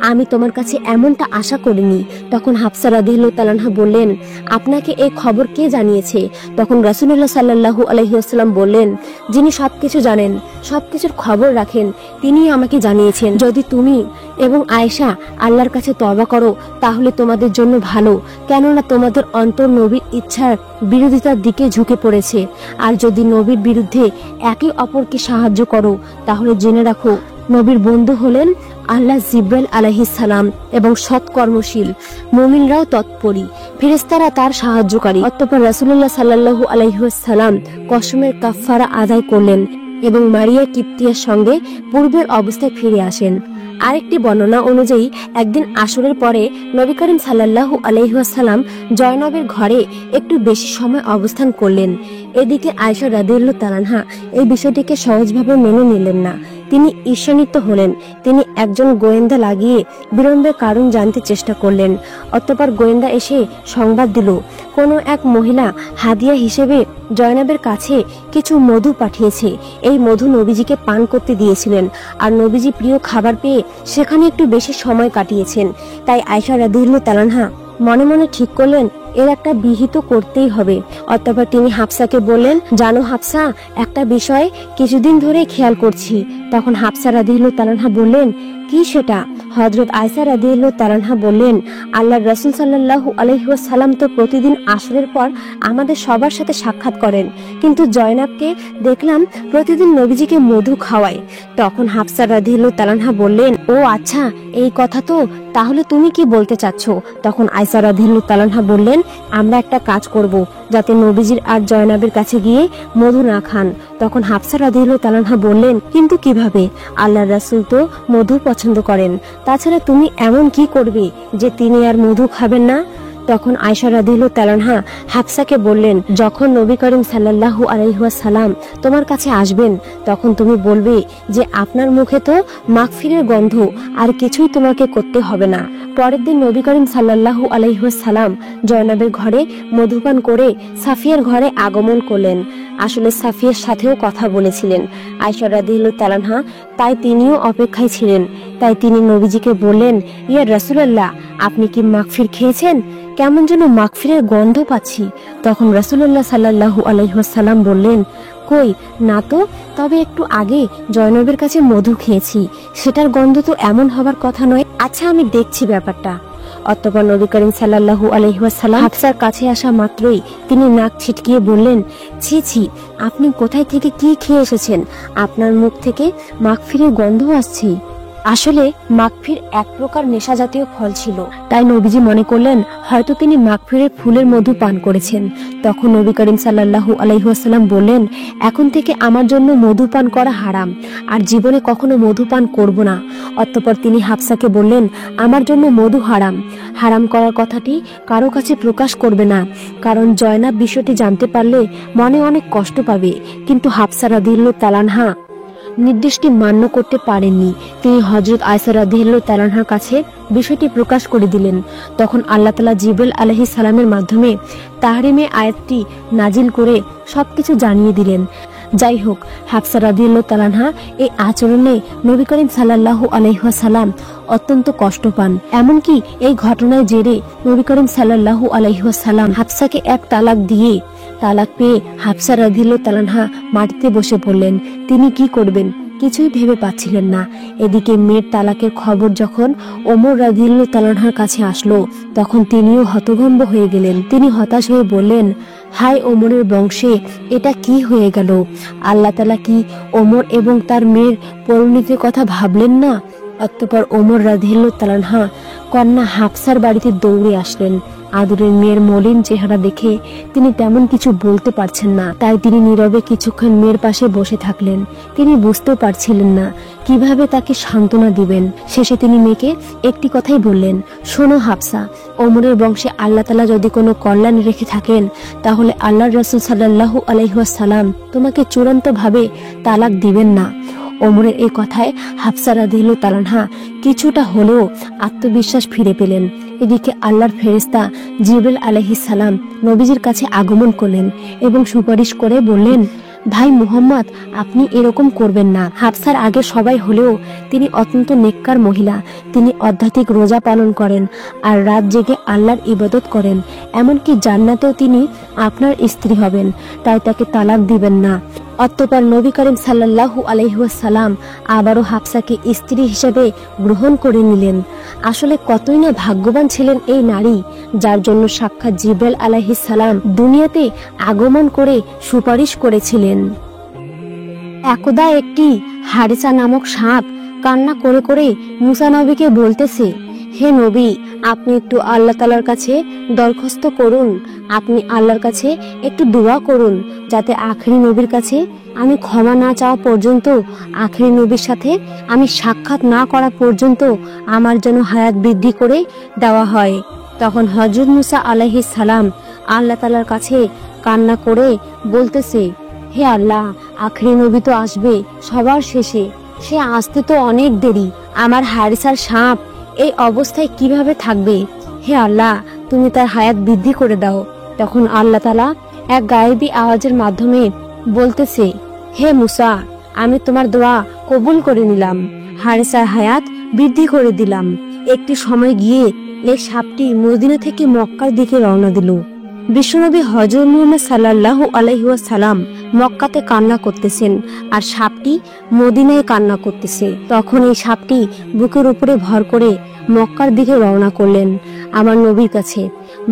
আমি তোমার কাছে এমনটা আশা করিনি। তখন হাফসা রাদিয়াল্লাহু তাআলা আনহা বললেন, আপনাকে এই খবর কে জানিয়েছে? তখন রাসূলুল্লাহ সাল্লাল্লাহু আলাইহি ওয়াসাল্লাম বললেন, যিনি সবকিছু জানেন, সবকিছুর খবর রাখেন, তিনিই আমাকে জানিয়েছেন। যদি তুমি এবং আয়েশা আল্লাহর কাছে তওবা করো তাহলে তোমাদের জন্য ভালো, কেননা তোমাদের অন্তর নবীর ইচ্ছার বিরোধিতার দিকে ঝুঁকে পড়েছে। আর যদি নবীর বিরুদ্ধে একে অপরকে সাহায্য করো তাহলে জেনে রাখো নবীর বন্ধু হলেন আল্লাহ জিবরাইল আলাইহিস সালাম এবং সৎকর্মশীল মুমিনরাও তৎপরী, ফেরেশতারা তার সাহায্যকারী। অতঃপর রাসূলুল্লাহ সাল্লাল্লাহু আলাইহি ওয়াসাল্লাম কসমের কাফারা আদায় করলেন এবং মারিয়া কিপ্তিয়ার সঙ্গে পূর্বের অবস্থায় ফিরে আসেন। আরেকটি বর্ণনা অনুযায়ী একদিন আসরের পরে নবী করিম সাল্লাল্লাহু আলাইহি ওয়াসাল্লাম জয়নবের ঘরে একটু বেশি সময় অবস্থান করলেন। এদিকে আয়েশা রাদিয়াল্লাহু তাআলা আনহা এই বিষয়টিকে সহজভাবে মেনে নিলেন না। তিনি ঈর্ষান্বিত হলেন। তিনি একজন গোয়েন্দা লাগিয়ে বিলম্বের কারণ জানতে চেষ্টা করলেন। অতঃপর গোয়েন্দা এসে সংবাদ দিল, কোনো এক মহিলা হাদিয়া হিসেবে জয়নবের কাছে কিছু মধু পাঠিয়েছে। এই মধু নবীজিকে পান করতে দিয়েছিলেন, আর নবীজি প্রিয় খাবার পেয়ে সেখানে একটু বেশি সময় কাটিয়েছেন। তাই আয়েশা রাদিয়াল্লাহু তাআলা আনহা মনে মনে ঠিক করলেন এর একটা বিহিত করতেই হবে। অতঃপর তিনি হাফসাকে বললেন, জানো হাফসা, একটা বিষয় কিছুদিন ধরে খেয়াল করছি। তখন হাফসা রাদিয়াল্লাহু তাআলা আনহা বললেন, কি সেটা? হযরত আয়েশা রাদিয়াল্লাহু তাআলা আনহা বললেন, আল্লাহর রাসূল সাল্লাল্লাহু আলাইহি ওয়াসাল্লাম তো প্রতিদিন আসরের পর আমাদের সবার সাথে সাক্ষাৎ করেন, কিন্তু জয়নাবকে দেখলাম প্রতিদিন নবীজিকে মধু খাওয়ায়। তখন হাফসা রাদিয়াল্লাহু তাআলা আনহা বললেন, ও আচ্ছা, এই কথা তো, তাহলে তুমি কি বলতে চাচ্ছ? তখন আয়েশা রাদিয়াল্লাহু তাআলা আনহা বললেন, বললেন, আমরা একটা কাজ করব, যাতে নবীজির আর জয়নাবের কাছে গিয়ে মধু না খান। তখন হাফসা রাদিয়াল্লাহু তাআলা আনহা বললেন, কিন্তু কিভাবে? আল্লাহর রাসূল তো মধু পছন্দ করেন, তাছাড়া তুমি এমন কি করবে যে তিনি আর মধু খাবেন না? তখন আয়েশা রাদিয়াল্লাহু তাআলা আনহা হাফসাকে বললেন, যখন নবী করিম সাল্লাল্লাহু আলাইহি ওয়াসাল্লাম তোমার কাছে আসবেন, তখন তুমি বলবে যে আপনার মুখে তো মাগফিরের গন্ধ, আর কিছুই তোমাকে করতে হবে না। পরের দিন নবী করিম সাল্লাল্লাহু আলাইহি ওয়াসাল্লাম জয়নাবের ঘরে মধুপান করে সাফিয়ার ঘরে আগমন করলেন। আসলে সাফিয়ার সাথেও কথা বলেছিলেন আয়েশা রাদিয়াল্লাহু তাআলা আনহা, তাই তিনিও অপেক্ষায় ছিলেন। তাই তিনি নবীজিকে বললেন, ইয়া রাসূলুল্লাহ, আপনি কি মাগফির খেয়েছেন? কেমন যেন মাগফিরের গন্ধ পাচ্ছি। তখন রাসূলুল্লাহ সাল্লাল্লাহু আলাইহি ওয়াসাল্লাম বললেন, কই না তো, তবে একটু আগে জয়নবের কাছে মধু খেয়েছি, সেটার গন্ধ তো এমন হবার কথা নয়। আচ্ছা, আমি দেখছি ব্যাপারটা। অতঃপর নবী করিম সাল্লাল্লাহু আলাইহি ওয়াসাল্লাম হাফসার কাছে আসা মাত্রই তিনি নাক ছিটকিয়ে বললেন, ছি ছি, আপনি কোথায় থেকে কি খেয়ে এসেছেন? আপনার মুখ থেকে মাগফিরের গন্ধ আসছে। আসলে মাগফির এক প্রকার নেশা জাতীয় ফল ছিল, তাই নবীজি মনে করলেন হয়তো তিনি মাগফিরের ফুলের মধু পান করেছেন। তখন নবী করিম সাল্লাল্লাহু আলাইহি ওয়াসাল্লাম বললেন, এখন থেকে আমার জন্য মধু পান করা হারাম, আর জীবনে কখনো মধু পান করব না। অতঃপর তিনি হাফসাকে বললেন, আমার জন্য মধু হারাম। হারাম করার কথাটি কারো কাছে প্রকাশ করবে না, কারণ জয়নাব বিষয়টি জানতে পারলে মনে অনেক কষ্ট পাবে। কিন্তু হাফসা রাদিয়াল্লাহু তাআলা আনহা নির্দেশটি মান্য করতে পারেননি। তিনি হযরত আয়েশা রাদিয়াল্লাহু তাআলা আনহার কাছে বিষয়টি প্রকাশ করে দিলেন। তখন আল্লাহ তাআলা জিবরিল আলাইহিস সালামের মাধ্যমে তাহরিমে আয়াতটি নাজিল করে সবকিছু জানিয়ে দিলেন। যাই হোক, হাফসা রাদিয়াল্লাহু তাআলা আনহা এই আচরণে নবী করিম সাল্লাল্লাহু আলাইহি ওয়াসাল্লাম অত্যন্ত কষ্ট পান। এমনকি এই ঘটনার জেরে নবী করিম সাল্লাল্লাহু আলাইহি ওয়াসাল্লাম হাফসাকে এক তালাক দিয়ে, তালাক পেয়ে হাফসা রাদিয়াল্লাহু তাআলা আনহা মাটিতে বসে পড়লেন। তিনি কি করবেন কিছুই ভেবে পাচ্ছিলেন না। এদিকে মেয়ের তালাকের খবর যখন ওমর রাদিয়াল্লাহু তাআলা আনহার কাছে আসলো, তখন তিনিও হতভম্ব হয়ে গেলেন। তিনি হতাশ হয়ে বললেন, হায় ওমরের বংশে এটা কি হয়ে গেল? আল্লাহ তাআলা কি ওমর এবং তার মেয়ের পরিণতির কথা ভাবলেন না? অতঃপর ওমর রাদিয়াল্লাহু তাআলা আনহা কন্যা হাফসার বাড়িতে দৌড়ে আসলেন। আদরের মেয়ের মলিন চেহারা দেখে তিনি তেমন কিছু বলতে পারছেন না, তাই তিনি নীরবে কিছুক্ষণ মেয়ের পাশে বসে থাকলেন। তিনি বুঝতে পারছিলেন না কিভাবে তাকে সান্ত্বনা দিবেন। শেষে তিনি মেয়েকে একটি কথাই বললেন, শোনো হাফসা, ওমরের বংশে আল্লাহ তাআলা যদি কোনো কল্যাণ রেখে থাকেন, তাহলে আল্লাহর রাসূল সাল্লাল্লাহু আলাইহি ওয়াসাল্লাম তোমাকে চূড়ান্তভাবে তালাক দিবেন না। ওমরের এই কথায় হাফসা রাদিয়াল্লাহু তাআলা আনহা কিছুটা হলেও আত্মবিশ্বাস ফিরে পেলেন। এদিকে আল্লাহর ফেরেশতা জিবরিল আলাইহিস সালাম নবীজির কাছে আগমন করলেন এবং সুপারিশ করে বললেন, ভাই মুহাম্মদ, আপনি এরকম করবেন না। হাফসার আগে সবাই হলেও তিনি অত্যন্ত নেককার মহিলা। তিনি আধ্যাত্মিক রোজা পালন করেন আর রাত জেগে আল্লাহর ইবাদত করেন। এমনকি জান্নাতেও তিনি আপনার স্ত্রী হবেন, তাই তাকে তালাক দিবেন না। অতঃপর নবী করিম সাল্লাল্লাহু আলাইহি ওয়াসাল্লাম আবারও হাফসাকে স্ত্রী হিসেবে গ্রহণ করে নিলেন। আসলে কতই না ভাগ্যবান ছিলেন এই নারী, যার জন্য সাক্ষাৎ জিবরিল আলাইহিস সালাম দুনিয়াতে আগমন করে সুপারিশ করেছিলেন। একদা একটি হারিসা নামক সাপ কান্না করে করে মুসা নবীকে বলতেছে, হে নবী, আপনি একটু আল্লাহ তাআলার কাছে দরখাস্ত করুন, আপনি আল্লাহর কাছে একটু দোয়া করুন, যাতে আখেরি নবীর কাছে আমি ক্ষমা না চাওয়া পর্যন্ত, আখেরি নবীর সাথে আমি সাক্ষাৎ না করা পর্যন্ত আমার যেন হায়াত বৃদ্ধি করে দেওয়া হয়। তখন হযরত মুসা আলাইহিস সালাম আল্লাহ তাআলার কাছে কান্না করে বলতেছে, হে আল্লাহ, আখেরি নবী তো আসবে সবার শেষে, সে আসতে তো অনেক দেরি, আমার হারিসার সাপ এই অবস্থায় কিভাবে থাকবে? হে আল্লাহ, তুমি তার হায়াত বৃদ্ধি করে দাও। তখন আল্লাহ তাআলা এক গায়েবী আওয়াজের মাধ্যমে বলতেছে, হে মুসা, আমি তোমার দোয়া কবুল করে নিলাম, হারিসার হায়াত বৃদ্ধি করে দিলাম। একটি সময় গিয়ে এই সাপটি মদিনা থেকে মক্কার দিকে রওনা দিল। বিশ্বনবী হযরত মুহাম্মদ সাল্লাল্লাহু আলাইহি ওয়াসাল্লাম মক্কাতে কান্না করতেছেন আর সাপটি মদিনায় কান্না করতেছে। তখন এই সাপটি বুকের উপরে ভর করে মক্কার দিকে রওনা করলেন আমার নবীর কাছে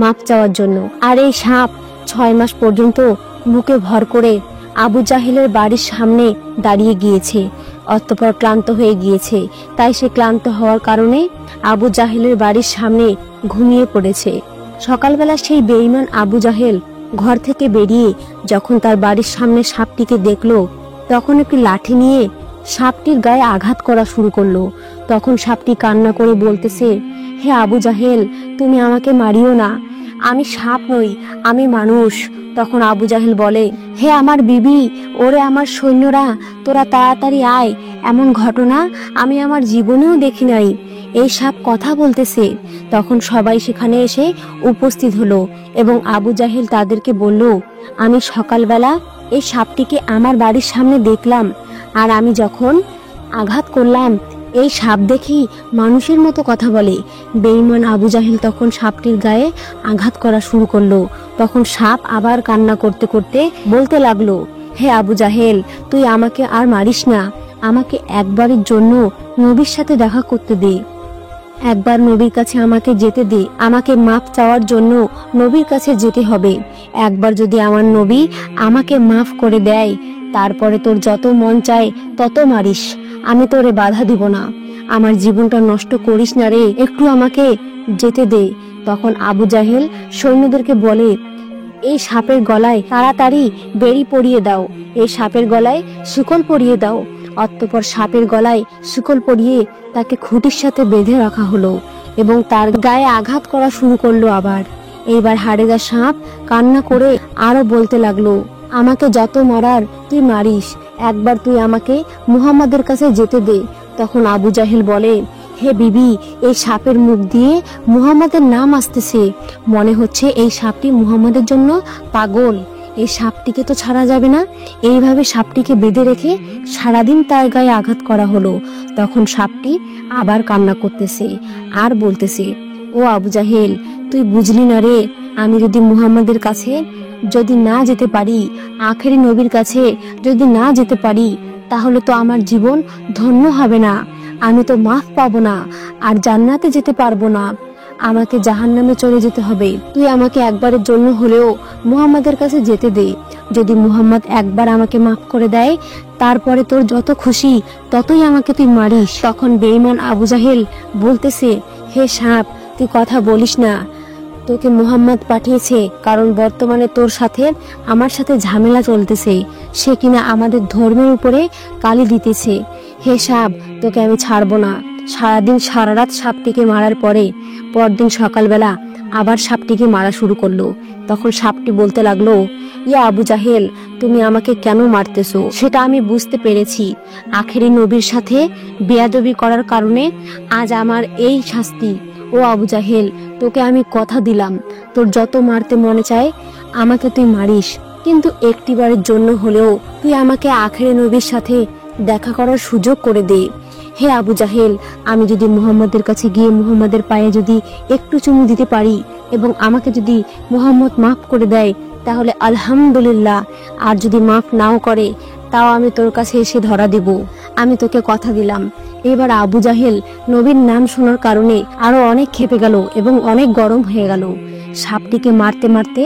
মাপ চাওয়ার জন্য। আর এই সাপ 6 মাস পর্যন্ত বুকে ভর করে আবু জাহিলের বাড়ির সামনে দাঁড়িয়ে গিয়েছে। অতঃপর ক্লান্ত হয়ে গিয়েছে, তাই সে ক্লান্ত হওয়ার কারণে আবু জাহিলের বাড়ির সামনে ঘুমিয়ে পড়েছে। সকালবেলা সেই বেঈমান আবু জাহেল ঘর থেকে বেরিয়ে যখন তার বাড়ির সামনে সাপটিকে দেখলো, তখন একটি লাঠি নিয়ে সাপটির গায়ে আঘাত করা শুরু করলো। তখন সাপটি কান্না করে বলতেছে, হে আবু জাহেল, তুমি আমাকে মারিও না, আমি সাপ নই, আমি মানুষ। তখন আবু জাহেল বলে, হে আমার বিবি, ওরে আমার সৈন্যরা, তোরা তাড়াতাড়ি আয়, এমন ঘটনা আমি আমার জীবনেও দেখি নাই, এই সাপ কথা বলতেছে। তখন সবাই সেখানে এসে উপস্থিত হলো এবং আবু জাহেল তাদেরকে বলল, আমি সকালবেলা এই সাপটিকে আমার বাড়ির সামনে দেখলাম, আর আমি যখন আঘাত করলাম এই সাপ দেখি মানুষের মতো কথা বলে। বেঈমান আবু জাহেল তখন সাপটির গায়ে আঘাত করা শুরু করলো। তখন সাপ আবার কান্না করতে করতে বলতে লাগলো, হে আবু জাহেল, তুই আমাকে আর মারিস না, আমাকে একবারের জন্য নবীর সাথে দেখা করতে দে, একবার নবীর কাছে আমাকে যেতে দে, আমাকে মাফ চাওয়ার জন্য নবীর কাছে যেতে হবে। একবার যদি আমার নবী আমাকে মাফ করে দেয়, তারপরে তোর যত মন চায় তত মারিস, আমি তোরে বাধা দিব না, আমার জীবনটা নষ্ট করিস না রে, একটু আমাকে যেতে দে। তখন আবু জাহেল সৈন্যদেরকে বলে, এই সাপের গলায় তাড়াতাড়ি বেড়ি পরিয়ে দাও, এই সাপের গলায় শিকল পরিয়ে দাও। অতঃপর সাপের গলায় শিকল পরিয়ে তাকে খুঁটির সাথে বেঁধে রাখা হলো এবং তার গায়ে আঘাত করা শুরু করলো। আবার এইবার হারেদা সাপ কান্না করে আরো বলতে লাগলো, আমাকে যত মারার তুই মারিস, একবার তুই আমাকে মুহাম্মাদের কাছে যেতে দে। তখন আবু জাহেল বলে, হে বিবি, এই সাপের মুখ দিয়ে মুহাম্মাদের নাম আসতেছে, মনে হচ্ছে এই সাপটি মুহাম্মাদের জন্য পাগল, এই সাপটিকে তো ছাড়া যাবে না। এইভাবে সাপটিকে বেঁধে রেখে সারাদিন তার গায়ে আঘাত করা হলো। তখন সাপটি আবার কান্না করতেছে আর বলতেছে, ও আবু জাহেল, তুই বুঝলি না রে, আমি যদি মুহাম্মাদের কাছে যদি না যেতে পারি, আখেরি নবীর কাছে যদি না যেতে পারি, তাহলে তো আমার জীবন ধন্য হবে না, আমি তো মাফ পাবো না, আর জান্নাতে যেতে পারবো না, আমাকে জাহান্নামে চলে যেতে হবে। তুই আমাকে একবারের জন্য হলেও মুহাম্মাদের কাছে যেতে দে, যদি মুহাম্মদ একবার আমাকে মাফ করে দেয়, তারপরে তোর যত খুশি ততই আমাকে তুই মারিস। তখন বেঈমান আবু জাহেল বলতেছে, হে সাপ, তুই কথা বলিস না, তোকে মুহাম্মদ পাঠিয়েছে কারণ বর্তমানে তোর সাথে আমার সাথে ঝামেলা চলতেছে, সে কিনা আমাদের ধর্মের উপরে কালি দিতেছে। হে সাপ, তোকে আমি ছাড়বো না। সারাদিন সারা রাত সাপটিকে মারার পরে পরদিন সকালবেলা আবার সাপটিকে মারা শুরু করলো। তখন সাপটি বলতে লাগলো, ইয়া আবু জাহেল, তুমি আমাকে কেন মারতেছো সেটা আমি বুঝতে পেরেছি, আখেরি নবীর সাথে বেয়াদবি করার কারণে আজ আমার এই শাস্তি। ও আবু জাহেল, তোকে আমি কথা দিলাম, তোর যত মারতে মনে চায় আমাকে তুই মারিস, কিন্তু একটিবারের জন্য হলেও তুই আমাকে আখেরি নবীর সাথে দেখা করার সুযোগ করে দে। হে আবু জাহেল, আমি যদি মুহাম্মদের কাছে গিয়ে মুহাম্মদের পায়ে যদি একটু চুমু দিতে পারি এবং আমাকে যদি মুহাম্মদ মাফ করে দেয়, তাহলে আলহামদুলিল্লাহ, আর যদি মাফ নাও করে তাও আমি তোর কাছে এসে ধরা দেব, আমি তোকে কথা দিলাম। এবার আবু জাহেল নবীর নাম শোনার কারণে আরো অনেক ক্ষেপে গেল এবং অনেক গরম হয়ে গেল। সাপটিকে মারতে মারতে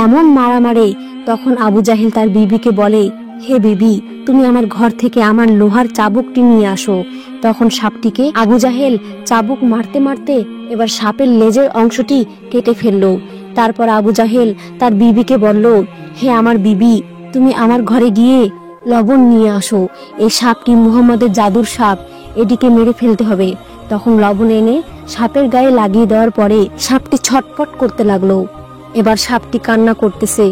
এমন মারামারে তখন আবু জাহেল তার বিবিকে বলে, হে বিবি, তুমি আমার ঘর থেকে আমার লোহার চাবুকটি নিয়ে আসো। তখন সাপটিকে আবু জাহেল চাবুক মারতে মারতে এবার সাপের লেজের অংশটি কেটে ফেললো। তারপর আবু জাহেল তার বিবিকে বলল, হে আমার বিবি, তুমি আমার ঘরে গিয়ে লবণ নিয়ে আসো, এই সাপটি মুহাম্মদের জাদুর সাপ, এটিকে মেরে ফেলতে হবে। তখন লবণ এনে সাপের গায়ে লাগিয়ে দেওয়ার পরে সাপটি ছটফট করতে লাগলো। এবার সাপটি কান্না করতেছে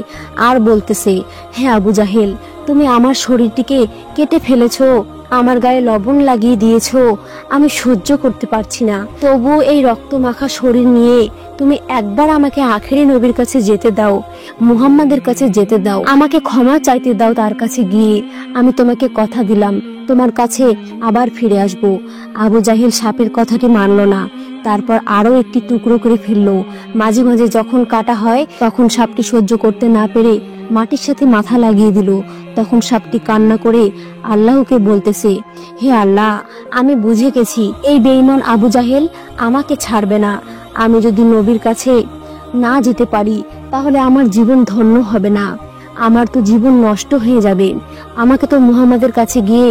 আর বলতেছে, হে আবু জাহেল, তুমি আমার শরীরটিকে কেটে ফেলেছো, আমার গায়ে লবণ লাগিয়ে দিয়েছো, আমি সহ্য করতে পারছি না, তবু এই রক্ত মাখা শরীর নিয়ে তুমি একবার আমাকে আখেরি নবীর কাছে যেতে দাও, মুহাম্মাদের কাছে যেতে দাও, আমাকে ক্ষমা চাইতে দাও তার কাছে গিয়ে, আমি তোমাকে কথা দিলাম তোমার কাছে আবার ফিরে আসব। আবু জাহেল সাপের কথাটি মানল না, তারপর আরো একটি টুকরো করে ফেললো। মাঝে মাঝে যখন কাটা হয় তখন সাপটি সহ্য করতে না পেরে মাটির সাথে মাথা লাগিয়ে দিল। তখন সাপটি কান্না করে আল্লাহকে বলতেছে, হে আল্লাহ, আমি বুঝে গেছি এই বেঈমান আবু জাহেল আমাকে ছাড়বে না, আমি যদি নবীর কাছে না যেতে পারি তাহলে আমার জীবন ধন্য হবে না, আমার তো জীবন নষ্ট হয়ে যাবে, আমাকে তো মুহাম্মাদের কাছে গিয়ে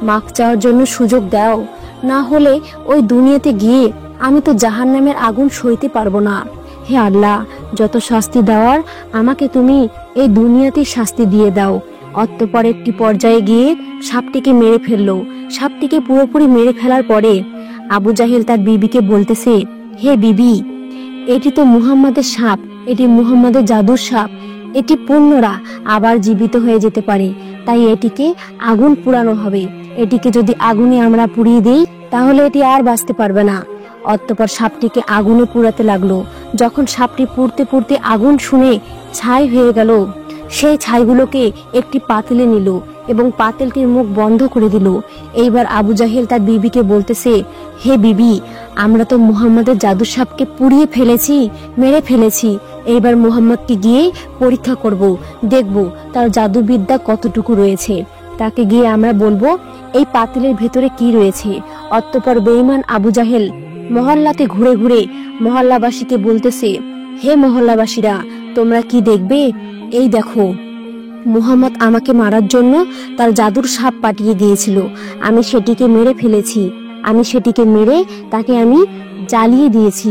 মাফ চাওয়ার জন্য সুযোগ দাও, না হলে ওই দুনিয়াতে গিয়ে আমি তো জাহান্নামের আগুন সইতে পারবো না। হে আল্লাহ, যত শাস্তি দেওয়ার আমাকে তুমি এই দুনিয়াতেই শাস্তি দিয়ে দাও। অতঃপর একটি পর্যায়ে গিয়ে সাপটিকে মেরে ফেললো। সাপটিকে পুরোপুরি মেরে ফেলার পরে আবু জাহেল তার বিবিকে বলতেছে, হে বিবি, এটি তো মুহাম্মাদের সাপ, এটি মুহাম্মাদের জাদুর সাপ, এটি পুনরা আবার জীবিত হয়ে যেতে পারে, তাই এটিকে আগুন পুরানো হবে। এটিকে যদি আগুনে আমরা পুড়িয়ে দিই তাহলে এটি আর বাঁচতে পারবে না। অতঃপর সাপটিকে আগুনে পুড়াতে লাগলো। যখন সাপটি পুড়তে পুড়তে আগুন শুনে ছাই হয়ে গেল, সেই ছাইগুলোকে একটি পাতিলে নিল এবং পাতিলটির মুখ বন্ধ করে দিল। এইবার আবু জাহেল তার বিবিকে বলতেছে, হে বিবি, আমরা তো মুহাম্মাদের জাদুর সাপকে পুড়িয়ে ফেলেছি, মেরে ফেলেছি। এইবার মুহাম্মদকে গিয়ে পরীক্ষা করব, দেখব তার জাদুবিদ্যা কতটুকু রয়েছে। তাকে গিয়ে আমরা বলবো এই পাতিলের ভেতরে কি রয়েছে। অতঃপর বেঈমান আবু জাহেল মহল্লাতে ঘুরে ঘুরে মহল্লাবাসীকে বলতেছে, হে মহল্লাবাসীরা, তোমরা কি দেখবে? এই দেখো, মুহাম্মদ আমাকে মারার জন্য তার জাদুর সাপ পাঠিয়ে দিয়েছিল, আমি সেটিকে মেরে ফেলেছি। আমি সেটিকে মেরে তাকে আমি জ্বালিয়ে দিয়েছি।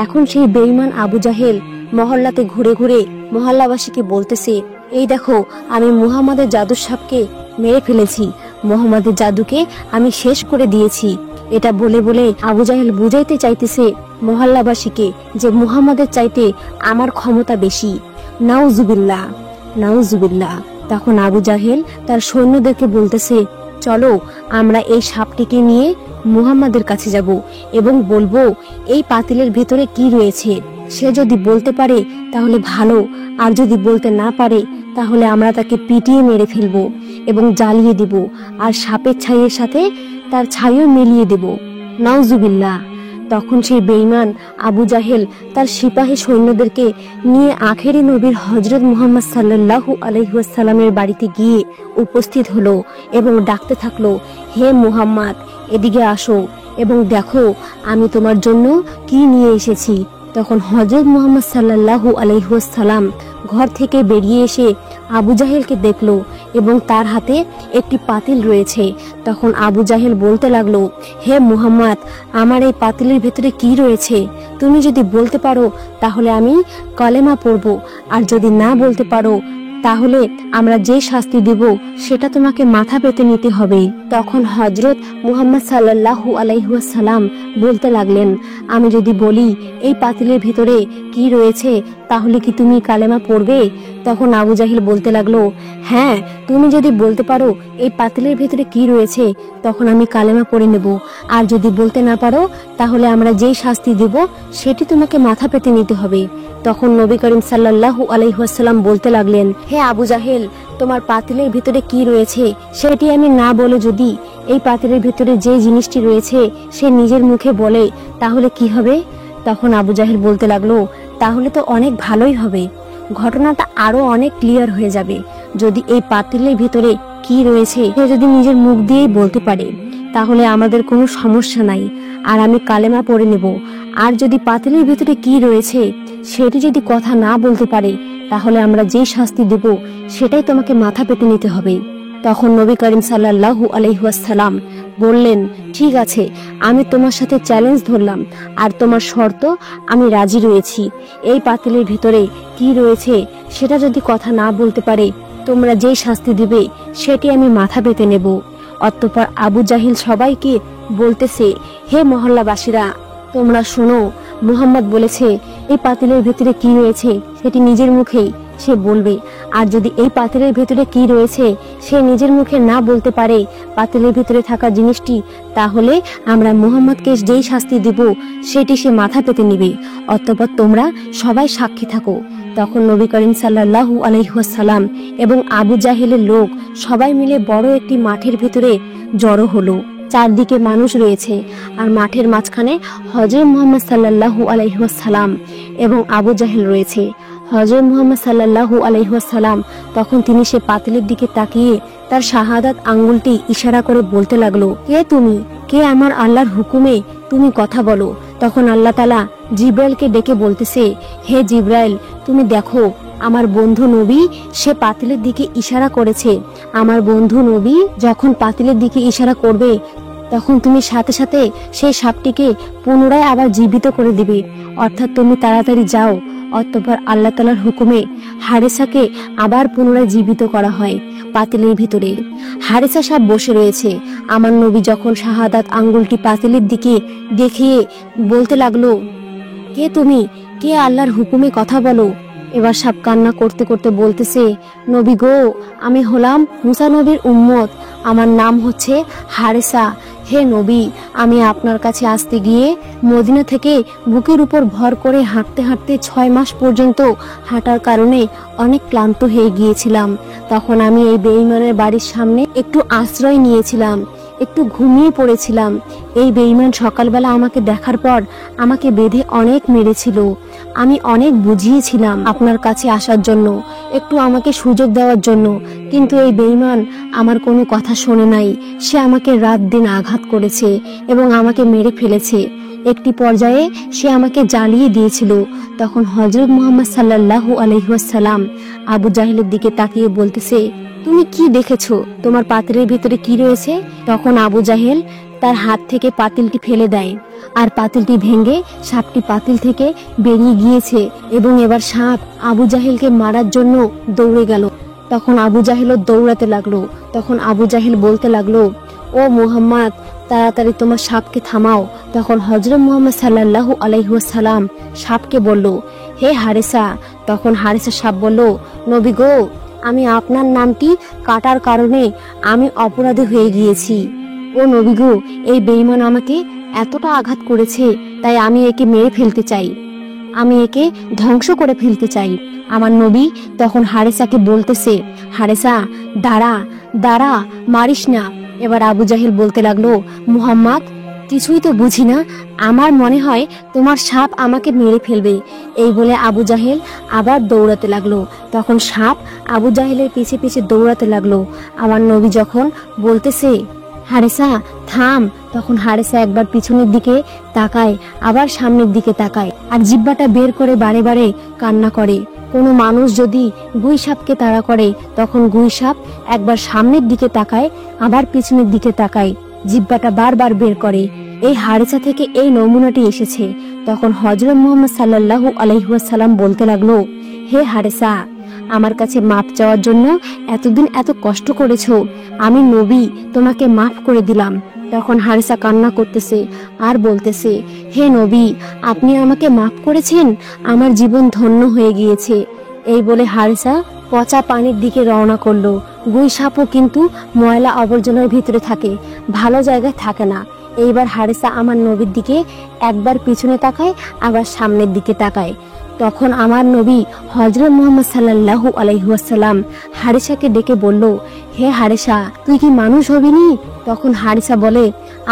এখন সেই বেঈমান আবু জাহেল মহল্লাতে ঘুরে ঘুরে মহল্লাবাসীকে বলতেছে, এই দেখো, আমি মুহাম্মাদের জাদুর সাপকে মেরে ফেলেছি, মুহাম্মাদের জাদুকে আমি শেষ করে দিয়েছি। এটা বলে বলে আবু জাহেল বুঝাইতে চাইতেছে মহল্লাবাসীকে যে মুহাম্মাদের চাইতে আমার ক্ষমতা বেশি। নাউজুবিল্লাহ, নাউজুবিল্লাহ। তখন আবু জাহেল তার সৈন্যদেরকে বলতেছে, চলো আমরা এই সাপটিকে নিয়ে মুহাম্মাদের কাছে যাব এবং বলবো এই পাতিলের ভেতরে কি রয়েছে। সে যদি বলতে পারে তাহলে ভালো, আর যদি বলতে না পারে তাহলে আমরা তাকে পিটিয়ে মেরে ফেলবো এবং জ্বালিয়ে দিব, আর সাপের ছাইয়ের সাথে তার ছাইও মিলিয়ে দেব। নাউজুবিল্লাহ। তখন সেই বেঈমান আবু জাহেল তার সিপাহী সৈন্যদেরকে নিয়ে আখেরি নবীর হযরত মুহাম্মদ সাল্লাল্লাহু আলাইহি ওয়াসাল্লামের বাড়িতে গিয়ে উপস্থিত হলো এবং ডাকতে থাকলো, হে মুহাম্মদ, এদিকে আসো এবং দেখো আমি তোমার জন্য কি নিয়ে এসেছি। তখন হযরত মুহাম্মদ সাল্লাল্লাহু আলাইহি ওয়াসাল্লাম ঘর থেকে বেরিয়ে এসে আবু জাহেলকে দেখলো এবং তার হাতে একটি পাতিল রয়েছে। তখন আবু জাহেল বলতে লাগলো, হে মুহাম্মদ, আমার এই পাতিলের ভেতরে কি রয়েছে? তুমি যদি বলতে পারো তাহলে আমি কলেমা পড়ব, আর যদি না বলতে পারো তাহলে আমরা যে শাস্তি দেব সেটা তোমাকে মাথা পেতে নিতে হবে। তখন হযরত মুহাম্মদ সাল্লাল্লাহু আলাইহি ওয়াসাল্লাম বলতে লাগলেন, আমি যদি বলি এই পাতিলের ভেতরে কি রয়েছে তাহলে কি তুমি কালেমা পড়বে? তখন আবু জাহিল বলতে লাগলো, হ্যাঁ, তুমি যদি বলতে পারো এই পাতিলের ভেতরে কি রয়েছে তখন আমি কালেমা পড়ে নেব, আর যদি বলতে না পারো তাহলে আমরা যেই শাস্তি দেব সেটি তোমাকে মাথা পেতে নিতে হবে। তখন নবী করিম সাল্লাল্লাহু আলাইহি ওয়াসাল্লাম বলতে লাগলেন, হে আবু জাহেল, তোমার পাতিলের ভিতরে কি রয়েছে সেটি আমি না বলে যদি এই পাতিলের ভিতরে যে জিনিসটি রয়েছে সে নিজের মুখে বলে তাহলে কি হবে? তখন আবু জাহেল বলতে লাগলো, তাহলে তো অনেক ভালোই হবে, ঘটনাটা আরো অনেক ক্লিয়ার হয়ে যাবে। যদি এই পাতিলের ভিতরে কি রয়েছে সে যদি নিজের মুখ দিয়েই বলতে পারে তাহলে আমাদের কোনো সমস্যা নাই, আর আমি কালেমা পড়ে নেব। আর যদি পাতিলের ভিতরে কি রয়েছে সেটি যদি কথা না বলতে পারে তাহলে আমরা যেই শাস্তি দেব সেটাই তোমাকে মাথা পেতে নিতে হবে। তখন নবী করিম সাল্লাল্লাহু আলাইহি ওয়াসাল্লাম বললেন, ঠিক আছে, আমি তোমার সাথে চ্যালেঞ্জ ধরলাম, আর তোমার শর্ত আমি রাজি রয়েছি। এই পাতিলের ভিতরে কি রয়েছে সেটা যদি কথা না বলতে পারে তোমরা যেই শাস্তি দিবে সেটি আমি মাথা পেতে নেব। অতঃপর আবু জাহিল সবাইকে বলতেছে, হে মহল্লাবাসীরা, তোমরা শোনো, মুহাম্মদ বলেছে এই পাতিলের ভেতরে কি রয়েছে সেটি নিজের মুখেই সে বলবে, আর যদি এই পাতিলের ভেতরে কি রয়েছে সে নিজের মুখে না বলতে পারে পাতিলের ভেতরে থাকা জিনিসটি, তাহলে আমরা মুহাম্মদকে যেই শাস্তি দেব সেটি সে মাথা পেতে নিবে। অতঃপর তোমরা সবাই সাক্ষী থাকো। তখন নবী করিম সাল্লাল্লাহু আলাইহি ওয়াসাল্লাম এবং আবু জাহেলের লোক সবাই মিলে বড় একটি মাঠের ভিতরে জড়ো হলো। চারদিকে মানুষ রয়েছে, আর মাঠের মাঝখানে হযরত মুহাম্মদ সাল্লাল্লাহু আলাইহি ওয়াসাল্লাম এবং আবু জাহেল রয়েছে। হযরত মুহাম্মদ সাল্লাল্লাহু আলাইহি ওয়াসাল্লাম তখন তিনি সে পাতিলের দিকে তাকিয়ে তার শাহাদাত আঙ্গুলটি ইশারা করে বলতে লাগলো, কে তুমি? কে আমার আল্লাহর হুকুমে তুমি কথা বলো? তখন আল্লাহ তাআলা জিব্রাইলকে ডেকে বলতেছে, হে জিব্রাইল, তুমি দেখো আমার বন্ধু নবী সে পাতিলের দিকে ইশারা করেছে। আমার বন্ধু নবী যখন পাতিলের দিকে ইশারা করবে তখন তুমি সাথে সাথে সেই সাপটিকে পুনরায় আবার জীবিত করে দিবে। অর্থাৎ তুমি তাড়াতাড়ি যাও। অতঃপর আল্লাহ তাআলার হুকুমে হারেসাকে আবার পুনরায় জীবিত করা হয় পাতিলের ভিতরে। হারেসা সাপ বসে রয়েছে। আমার নবী যখন শাহাদাত আঙ্গুলটি পাতিলের দিকে দেখিয়ে বলতে লাগলো, কে তুমি? কে আল্লাহর হুকুমে কথা বলো? এবার সাপ কান্না করতে করতে বলতেছে, নবী গো, আমি হলাম মুসা নবীর উম্মত, আমার নাম হচ্ছে হারেসা। হে নবী, আমি আপনার কাছে আসতে গিয়ে মদিনা থেকে বুকের উপর ভর করে হাঁটতে হাঁটতে 6 মাস পর্যন্ত হাঁটার কারণে অনেক ক্লান্ত হয়ে গিয়েছিলাম। তখন আমি এই বেঈমানের বাড়ির সামনে একটু আশ্রয় নিয়েছিলাম, একটু ঘুমিয়ে পড়েছিলাম। এই বেঈমান সকালবেলা আমাকে দেখার পর আমাকে বেঁধে অনেক মেরেছিল। আমি অনেক বুঝিয়েছিলাম আপনার কাছে আসার জন্য, একটু আমাকে সুযোগ দেওয়ার জন্য, কিন্তু এই বেঈমান আমার কোনো কথা শোনে নাই। সে আমাকে রাত দিন আঘাত করেছে এবং আমাকে মেরে ফেলেছে। একটি পর্যায়ে সে আমাকে জ্বালিয়ে দিয়েছিল। তখন হযরত মুহাম্মদ সাল্লাল্লাহু আলাইহি ওয়াসাল্লাম আবু জাহেলের দিকে তাকিয়ে বলতেছে, তুমি কি দেখেছো? তোমার পাতিলের ভিতরে কি রয়েছে? তখন আবু জাহেল তার হাত থেকে পাতিলটি ফেলে দেয়, আর পাতিলটি ভেঙে সাপটি পাতিল থেকে বেরিয়ে গিয়েছে এবং এবার সাপ আবু জাহেলকে মারার জন্য দৌড়ে গেল। তখন আবু জাহেলও দৌড়াতে লাগলো। তখন আবু জাহেল বলতে লাগলো, ও মুহাম্মদ, তাড়াতাড়ি তোমার সাপকে থামাও। তখন হযরত মুহাম্মদ সাল্লাল্লাহু আলাইহি ওয়াসাল্লাম সাপকে বলল, হে হারেসা। তখন হারেসা সাপ বলল, নবী গো, আমি আপনার নামটি কাটার কারণে আমি অপরাধী হয়ে গিয়েছি। ও নবী গো, এই বেঈমান আমাকে এতটা আঘাত করেছে, তাই আমি একে মেরে ফেলতে চাই, আমি একে ধ্বংস করে ফেলতে চাই। আমার নবী তখন হারেসাকে বলতেছে, হারেসা দাঁড়া দাঁড়া, মারিস না। এবার আবু জাহেল বলতে লাগলো, মুহাম্মদ, কিছুই তো বুঝি না, আমার মনে হয় তোমার সাপ আমাকে মেরে ফেলবে। এই বলে আবু জাহেল আবার দৌড়াতে লাগলো। তখন সাপ আবু জাহেলের পিছে পিছে দৌড়াতে লাগলো। আমার নবী যখন বলতেছে, হারেসা থাম, তখন হারেসা একবার পিছনের দিকে তাকায়, আবার সামনের দিকে তাকায়, আর জিহ্বাটা বের করে বারে বারে কান্না করে। কোনো মানুষ যদি গুই সাপকে তাড়া করে, তখন গুই সাপ একবার সামনের দিকে তাকায়, আবার পিছনের দিকে তাকায়, জিহ্বাটা বারবার বের করে। এই হারেসা থেকে এই নমুনাটি এসেছে। তখন হযরত মুহাম্মদ সাল্লাল্লাহু আলাইহি ওয়াসাল্লাম বলতে লাগলো, হে হারেসা, আমার কাছে মাপ চাওয়ার জন্য এতদিন এত কষ্ট করেছো, আমি নবী তোমাকে মাফ করে দিলাম। তখন হারেসা কান্না করতেছে আর বলতেছে, হে নবী, আপনি আমাকে মাফ করেছেন, আমার জীবন ধন্য হয়ে গিয়েছে। এই বলে হারেসা পচা পানির দিকে রওনা করলো। গুই সাপও কিন্তু ময়লা আবর্জনার ভিতরে থাকে, ভালো জায়গায় থাকে না। এইবার হারেসা আমার নবীর দিকে একবার পিছনে তাকায়, আবার সামনের দিকে তাকায়। তখন আমার নবী হযরত মুহাম্মদ সাল্লাল্লাহু আলাইহি ওয়াসাল্লাম হারেসাকে ডেকে বলল, হে হারেসা, তুই কি মানুষ হবিনি? তখন হারেসা বলে,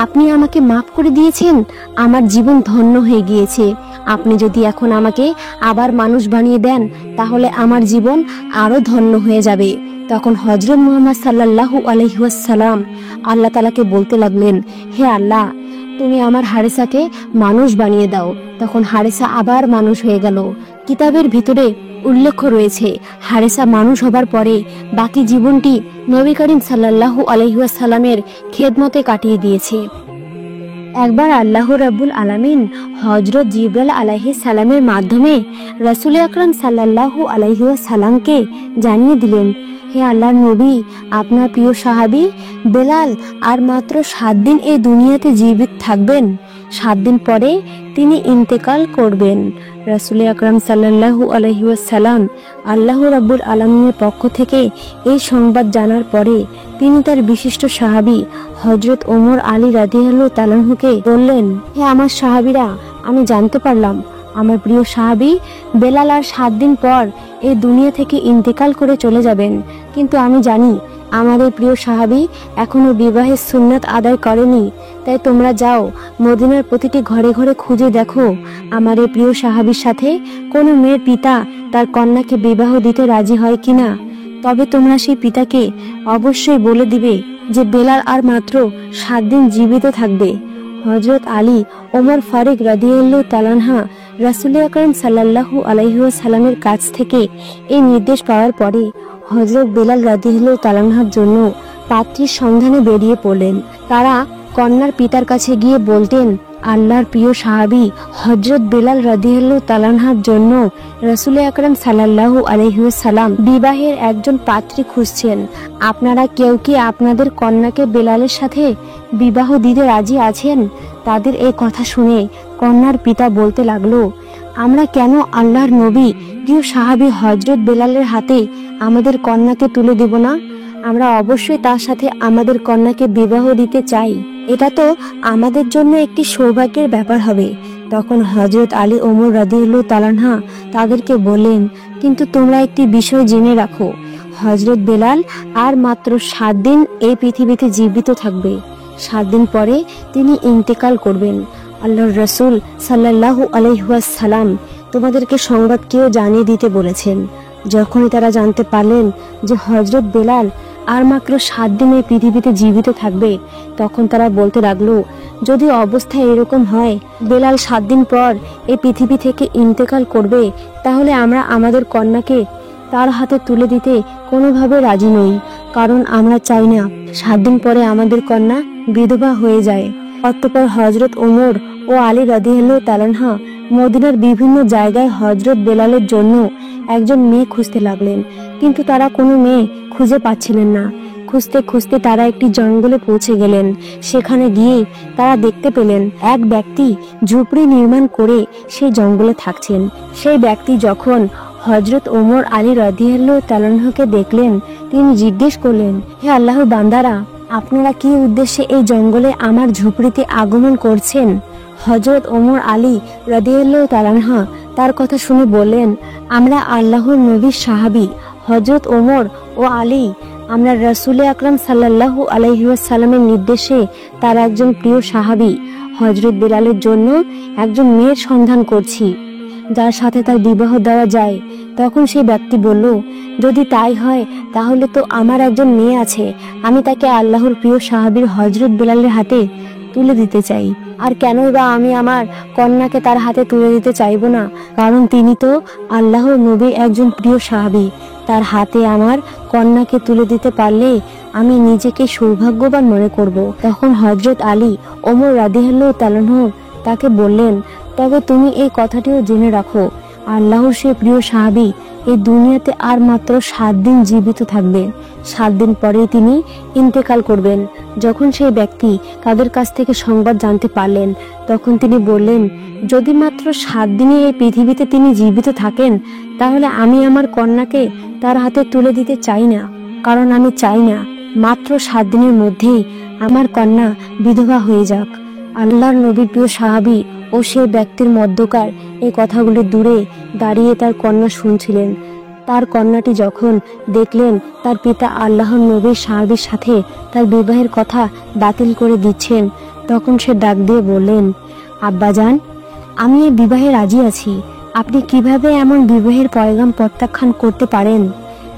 আপনি আমাকে মাফ করে দিয়েছেন, আমার জীবন ধন্য হয়ে গিয়েছে। আপনি যদি এখন আমাকে আবার মানুষ বানিয়ে দেন, তাহলে আমার জীবন আরো ধন্য হয়ে যাবে। তখন হযরত মুহাম্মদ সাল্লাল্লাহু আলাইহি ওয়াসাল্লাম আল্লাহ তাআলাকে বলতে লাগলেন, হে আল্লাহ, তুমি আমার হারেসাকে মানুষ বানিয়ে দাও। তখন হারেসা আবার মানুষ হয়ে গেল। কিতাবের ভিতরে উল্লেখ রয়েছে, হারেসা মানুষ হবার পরে বাকি জীবনটি নবী করিম সাল্লাল্লাহু আলাইহি ওয়াসাল্লামের খেদমতে কাটিয়ে দিয়েছে। একবার আল্লাহ রাব্বুল আলামিন হযরত জিবরাইল আলাইহিস সালামের মাধ্যমে রাসূল আকরাম সাল্লাল্লাহু আলাইহি ওয়াসাল্লামকে জানিয়ে দিলেন, হে আল্লাহর নবী, আপনার প্রিয় সাহাবী বেলাল আর মাত্র 7 দিন এই দুনিয়াতে জীবিত থাকবেন। 7 দিন পরে তিনি ইন্তেকাল করবেন। রাসূল আকরাম সাল্লাল্লাহু আলাইহি ওয়াসাল্লাম আল্লাহ রাব্বুল আলামিনের পক্ষ থেকে এই সংবাদ জানার পরে তিনি তার বিশিষ্ট সাহাবী হযরত ওমর আলী রাদিয়াল্লাহু তাআলা আনহুকে বললেন, হে আমার সাহাবীরা, আমি জানতে পারলাম আমার প্রিয় সাহাবী বেলাল আর 7 দিন পর এই দুনিয়া থেকে ইন্তেকাল করে চলে যাবেন, কিন্তু আমি জানি আমার এই প্রিয় সাহাবী এখনো বিবাহের সুন্নাত আদায় করেনি। তাই তোমরা যাও, মদিনার প্রতিটি ঘরে ঘরে খুঁজে দেখো আমার এই প্রিয় সাহাবীর সাথে কোনো মেয়ের পিতা তার কন্যাকে বিবাহ দিতে রাজি হয় কিনা। তবে তোমরা সেই পিতাকে অবশ্যই বলে দিবে যে বেলাল আর মাত্র 7 দিন জীবিত থাকবে। হযরত আলী ওমর ফারুক রাদিয়াল্লাহু তাআলা আনহু রাসূল আকরাম সাল্লাল্লাহু আলাইহি ওয়াসাল্লামের কাছ থেকে এই নির্দেশ পাওয়ার পরে হযরত বেলাল রাদিয়াল্লাহু তাআলা আনহুর জন্য পাত্রীর সন্ধানে বেরিয়ে পড়লেন। তারা কন্যার পিতার কাছে গিয়ে বলতেন, আল্লাহর প্রিয় সাহাবী হযরত বেলাল রাদিয়াল্লাহু তাআলা আনহুর জন্য রাসূল আকরাম সাল্লাল্লাহু আলাইহি ওয়াসাল্লাম বিবাহের একজন পাত্রী খুঁজছেন। আপনারা কেউ কি আপনাদের কন্যাকে বেলালের সাথে বিবাহ দিতে রাজি আছেন? তাদের এই কথা শুনে কন্যার পিতা বলতে লাগলো, আমরা কেন আল্লাহর নবী প্রিয় সাহাবী হযরত বেলালের হাতে আমাদের কন্যাকে তুলে দেব না? আমরা অবশ্যই তার সাথে আমাদের কন্যাকে বিবাহ দিতে চাই। এটা তো আমাদের জন্য একটি সৌভাগ্যের ব্যাপার হবে। তখন হযরত আলী ওমর রাদিয়াল্লাহু তাআলা আনহু তাদেরকে বললেন, কিন্তু তোমরা একটি বিষয় জেনে রাখো, হযরত বেলাল আর মাত্র 7 দিন এই পৃথিবীতে জীবিত থাকবে। 7 দিন পরে তিনি ইন্তেকাল করবেন। আল্লাহর রাসূল সাল্লাল্লাহু আলাইহি ওয়াসাল্লাম তোমাদেরকে সংবাদ কেউ জানিয়ে দিতে বলেছেন। যখনই তারা জানতে পারলেন যে হযরত বেলাল আর মাত্র 7 দিন এই পৃথিবীতে জীবিত থাকবে, তখন তারা বলতে লাগলো, যদি অবস্থা এরকম হয় বেলাল 7 দিন পর এই পৃথিবী থেকে ইন্তেকাল করবে, তাহলে আমরা আমাদের কন্যাকে তার হাতে তুলে দিতে কোনোভাবে রাজি নই। কারণ আমরা চাই না 7 দিন পরে আমাদের কন্যা বিধবা হয়ে যায়। অতঃপর হযরত ওমর ও আলী রাদিয়াল্লাহু তাআলা আনহু মদিনার বিভিন্ন জায়গায় হযরত বেলালের জন্য একজন মেয়ে খুঁজতে লাগলেন, কিন্তু তারা কোনো মেয়ে খুঁজে পাচ্ছিলেন না। খুঁজতে খুঁজতে তারা একটি জঙ্গলে পৌঁছে গেলেন। সেখানে গিয়ে তারা দেখতে পেলেন এক ব্যক্তি ঝুপড়ি নির্মাণ করে সেই জঙ্গলে থাকছেন। সেই ব্যক্তি যখন হযরত ওমর আলী রাদিয়াল্লাহু তাআলা আনহুকে দেখলেন, তিনি জিজ্ঞেস করলেন, হে আল্লাহর বান্দারা, আপনারা কি উদ্দেশ্যে এই জঙ্গলে আমার ঝুপড়িতে আগমন করছেন? হযরত ওমর আলী রাদিয়াল্লাহু তাআলা আনহু তার কথা শুনে বললেন, আমরা আল্লাহর নবীর সাহাবী হযরত ওমর ও আলী, আমরা রাসূল আকরাম সাল্লাল্লাহু আলাইহি ওয়াসাল্লামের নির্দেশে তার একজন প্রিয় সাহাবী হযরত বেলালের জন্য একজন মেয়ের সন্ধান করছি, যার সাথে তার বিবাহ দেওয়া যায়। তখন সেই ব্যক্তি বলল, যদি তাই হয় তাহলে তো আমার একজন মেয়ে আছে, আমি তাকে আল্লাহর প্রিয় সাহাবীর হযরত বেলালের হাতে তুলে দিতে চাই। আর কেনই বা আমি আমার কন্যাকে তার হাতে তুলে দিতে চাইবো না? কারণ তিনি তো আল্লাহর নবীর একজন প্রিয় সাহাবী। তার হাতে আমার কন্যাকে তুলে দিতে পারলে আমি নিজেকে সৌভাগ্যবান মনে করব। তখন হযরত আলী ওমর রাদিয়াল্লাহু তাআলা আনহু তাকে বললেন, তবে তুমি এই কথাটিও জেনে রাখো, আল্লাহর সে প্রিয় সাহাবী এই দুনিয়াতে আর মাত্র 7 দিন জীবিত থাকবে। 7 দিন পরেই তিনি ইন্তেকাল করবেন। যখন সেই ব্যক্তি তাদের কাছ থেকে সংবাদ জানতে পারলেন, তখন তিনি বললেন, যদি মাত্র 7 দিনে এই পৃথিবীতে তিনি জীবিত থাকেন, তাহলে আমি আমার কন্যাকে তার হাতে তুলে দিতে চাই না। কারণ আমি চাই না মাত্র 7 দিনের মধ্যেই আমার কন্যা বিধবা হয়ে যাক। আল্লাহর নবীর প্রিয় সাহাবী ও সেই ব্যক্তির মধ্যকার এই কথাগুলি দূরে দাঁড়িয়ে তার কন্যা শুনছিলেন। তার কন্যাটি যখন দেখলেন তার পিতা আল্লাহর নবীর সাহাবীর সাথে তার বিবাহের কথা বাতিল করে দিচ্ছেন, তখন সে ডাক দিয়ে বললেন, আব্বাজান, আমি এই বিবাহে রাজি আছি। আপনি কিভাবে এমন বিবাহের পয়গাম প্রত্যাখ্যান করতে পারেন,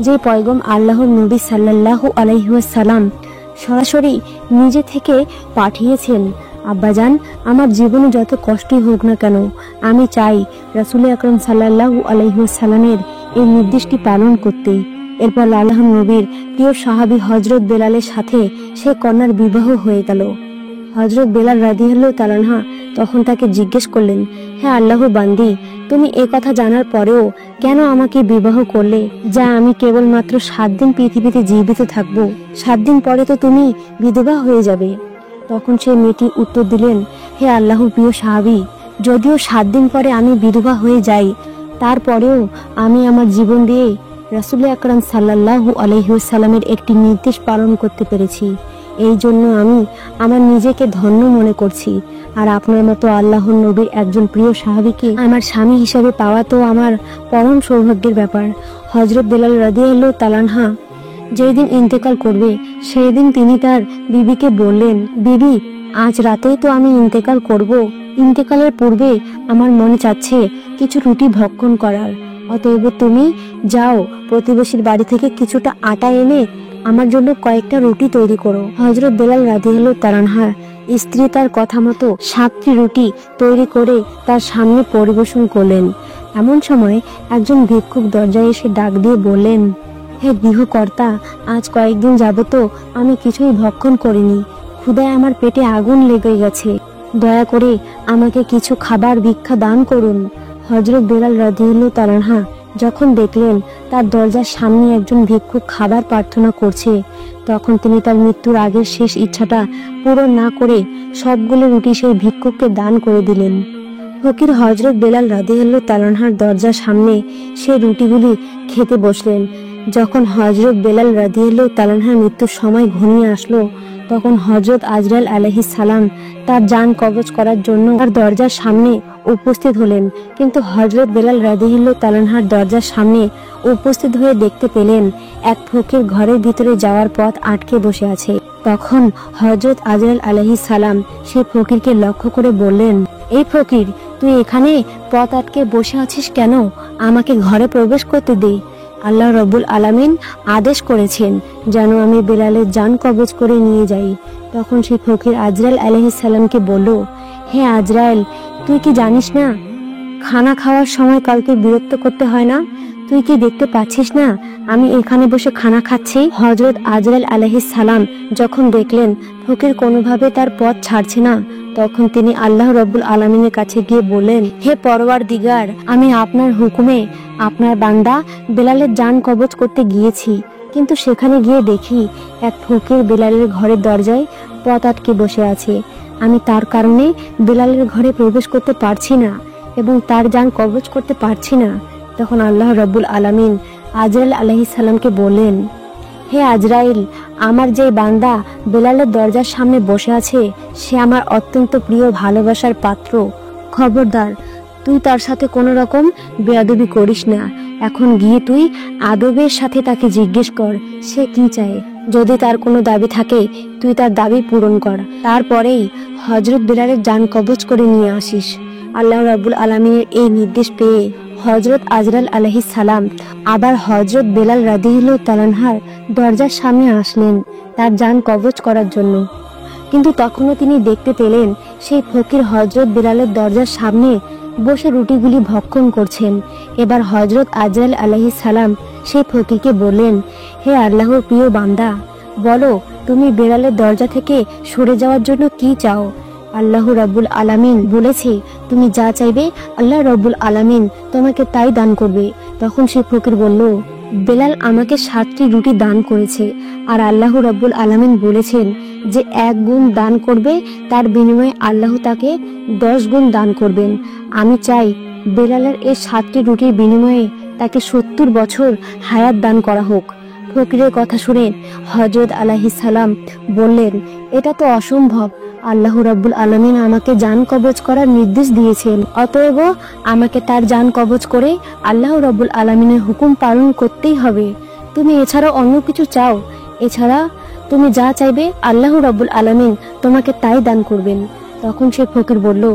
যে পয়গাম আল্লাহর নবী সাল্লাল্লাহু আলাইহি ওয়াসাল্লাম সরাসরি নিজে থেকে পাঠিয়েছেন? আব্বাজান, আমার জীবনে যত কষ্টই হোক না কেন, আমি চাই রাসূল আকরাম সাল্লাল্লাহু আলাইহি ওয়াসাল্লামের এই নির্দেশটি পালন করতে। এরপর আল্লাহর নবীর প্রিয় সাহাবী হযরত বেলালের সাথে সে কন্যার বিবাহ হয়ে গেল। হযরত বেলাল রাদিয়াল্লাহু তাআলা আনহু তখন তাকে জিজ্ঞেস করলেন, হে আল্লাহর বান্দি, তুমি এই কথা জানার পরেও কেন আমাকে বিবাহ করলে, যা আমি কেবলমাত্র 7 দিন পৃথিবীতে জীবিত থাকব? 7 দিন পরে তো তুমি বিধবা হয়ে যাবে। তখন সেই মেয়েটি উত্তর দিলেন, হে আল্লাহর প্রিয় সাহাবী, যদিও 7 দিন পরে আমি বিধবা হয়ে যাই, তারপরেও আমি আমার জীবন দিয়ে রাসূল আকরাম সাল্লাল্লাহু আলাইহি ওয়াসাল্লামের একটি নির্দেশ পালন করতে পেরেছি। এই জন্য আমি আমার নিজেকে ধন্য মনে করছি। আর আপনার মতো আল্লাহর নবীর একজন প্রিয় সাহাবীকে আমার স্বামী হিসাবে পাওয়া তো আমার পরম সৌভাগ্যের ব্যাপার। হযরত বেলাল রাদিয়াল্লাহু তাআলা আনহু যেই দিন ইন্তেকাল করবে, সেই দিন তিনি তার বিবিকে বললেন, বিবি, আজ রাতেই তো আমি ইন্তেকাল করব। ইন্তেকালের পূর্বে আমার মনে চাচ্ছে কিছু রুটি ভক্ষণ করার। অতএব তুমি যাও, প্রতিবেশীর বাড়ি থেকে কিছুটা আটা এনে আমার জন্য কয়েকটা রুটি তৈরি করো। হযরত বেলাল রাদিয়াল্লাহু তাআলা আনহু স্ত্রী তার কথা মতো 7টি রুটি তৈরি করে তার সামনে পরিবেশন করলেন। এমন সময় একজন ভিক্ষুক দরজায় এসে ডাক দিয়ে বললেন, হে গৃহকর্তা, আজ কয়েকদিন যাবত আমি কিছুই ভক্ষণ করিনি, ক্ষুধায় আমার পেটে আগুন লেগে গেছে, দয়া করে আমাকে কিছু খাবার ভিক্ষা দান করুন। হযরত বেলাল রাদিয়াল্লাহু তাআলা আনহু যখন দেখলেন তার দরজার সামনে একজন ভিক্ষুক খাবার প্রার্থনা করছে, তখন তিনি তার মৃত্যুর আগের শেষ ইচ্ছাটা পূরণ না করে সবগুলো রুটি সেই ভিক্ষুককে দান করে দিলেন। ফকির হযরত বেলাল রাদিয়াল্লাহু তাআলা আনহুর দরজার সামনে সেই রুটিগুলি খেতে বসলেন। যখন হযরত বেলাল রাদিয়াল্লাহু তাআলা আনহুর মৃত্যুর সময় ঘনিয়ে আসলো, তখন হযরত আজরাইল আলাইহিস সালাম তার জান কবজ করার জন্য তার দরজার সামনে উপস্থিত হলেন। কিন্তু হযরত বেলাল রাদিয়াল্লাহু তাআলা আনহুর দরজার সামনে উপস্থিত হয়ে দেখতে পেলেন এক ফকির ঘরের ভিতরে যাওয়ার পথ আটকে বসে আছে। তখন হযরত আজরাইল আলাইহিস সালাম সেই ফকিরকে লক্ষ্য করে বললেন, এই ফকির, তুই এখানে পথ আটকে বসে আছিস কেন? আমাকে ঘরে প্রবেশ করতে দে। আল্লাহ রাব্বুল আলামিন আদেশ করেছেন যেন আমি বেলালের জান কবজ করে নিয়ে যাই। তখন সেই ফকির আজরাইল আলাইহিস সালামকে বলল, হে আজরাইল, তুই কি জানিস না খানা খাওয়ার সময় কাউকে বিরক্ত করতে হয় না? তুই কি দেখতে পাচ্ছিস না আমি এখানে বসে খানা খাচ্ছি? হযরত আজরাইল আলাইহিস সালাম যখন দেখলেন ফকির কোনোভাবে তার পথ ছাড়ছে না, তখন তিনি আল্লাহ রাব্বুল আলামিনের কাছে গিয়ে বললেন, হে পরওয়ারদিগার, আমি আপনার হুকুমে আপনার বান্দা বেলালের জান কবজ করতে গিয়েছি, কিন্তু সেখানে গিয়ে দেখি এক ফকির বেলালের ঘরের দরজায় পথ আটকে বসে আছে। আমি তার কারণে বেলালের ঘরে প্রবেশ করতে পারছি না এবং তার জান কবজ করতে পারছি না। তখন আল্লাহ রাব্বুল আলামিন আজরাইল আলাইহিস সালামকে বললেন, হে আজরাইল, আমার যে বান্দা বেলালের দরজার সামনে বসে আছে সে আমার অত্যন্ত প্রিয় ভালোবাসার পাত্র। খবরদার, তুই তার সাথে কোনো রকম বেয়াদবি করিস না। এখন গিয়ে তুই আদবের সাথে তাকে জিজ্ঞেস কর সে কি চায়। যদি তার কোনো দাবি থাকে তুই তার দাবি পূরণ কর, তারপরেই হযরত বেলালের জান কবজ করে নিয়ে আসিস। আল্লাহ রাব্বুল আলামিনের এই নির্দেশ পেয়ে হযরত আজরাইল আলাইহিস সালাম আবার হযরত বেলাল রাদিয়াল্লাহু তাআলা আনহুর দরজার সামনে আসলেন তার জান কবজ করার জন্য। কিন্তু তখনও তিনি দেখতে পেলেন সেই ফকির হযরত বেলালের দরজার সামনে বসে রুটিগুলি ভক্ষণ করছেন। এবার হযরত আজরাইল আলাইহিস সালাম সেই ফকিরকে বললেন, হে আল্লাহর প্রিয় বান্দা, বলো তুমি বেলালের দরজা থেকে সরে যাওয়ার জন্য কি চাও? আল্লাহ রাব্বুল আলামিন বলেছে তুমি যা চাইবে আল্লাহ রাব্বুল আলামিন তোমাকে তাই দান করবে। তখন সেই ফকির বলল, বেলাল আমাকে 7টি রুটি দান করেছে, আর আল্লাহ রাব্বুল আলামিন বলেছেন যে 1 গুণ দান করবে তার বিনিময়ে আল্লাহ তাকে 10 গুণ দান করবেন। আমি চাই বেলালের এই 7টি রুটির বিনিময়ে তাকে 70 বছর হায়াত দান করা হোক। ফকিরের কথা শুনে হযরত আলাইহিস সালাম বললেন, এটা তো অসম্ভব। আল্লাহ রাব্বুল আলামিন আমাকে জান কবজ করার নির্দেশ দিয়েছেন, অতএব আমাকে তার জান কবজ করে আল্লাহ রাব্বুল আলামিনের হুকুম পালন করতেই হবে। তুমি এছাড়া অন্য কিছু চাও? এছাড়া তুমি যা চাইবে আল্লাহ রাব্বুল আলামিন তোমাকে তাই দান করবেন। তখন সে ফকির বলল,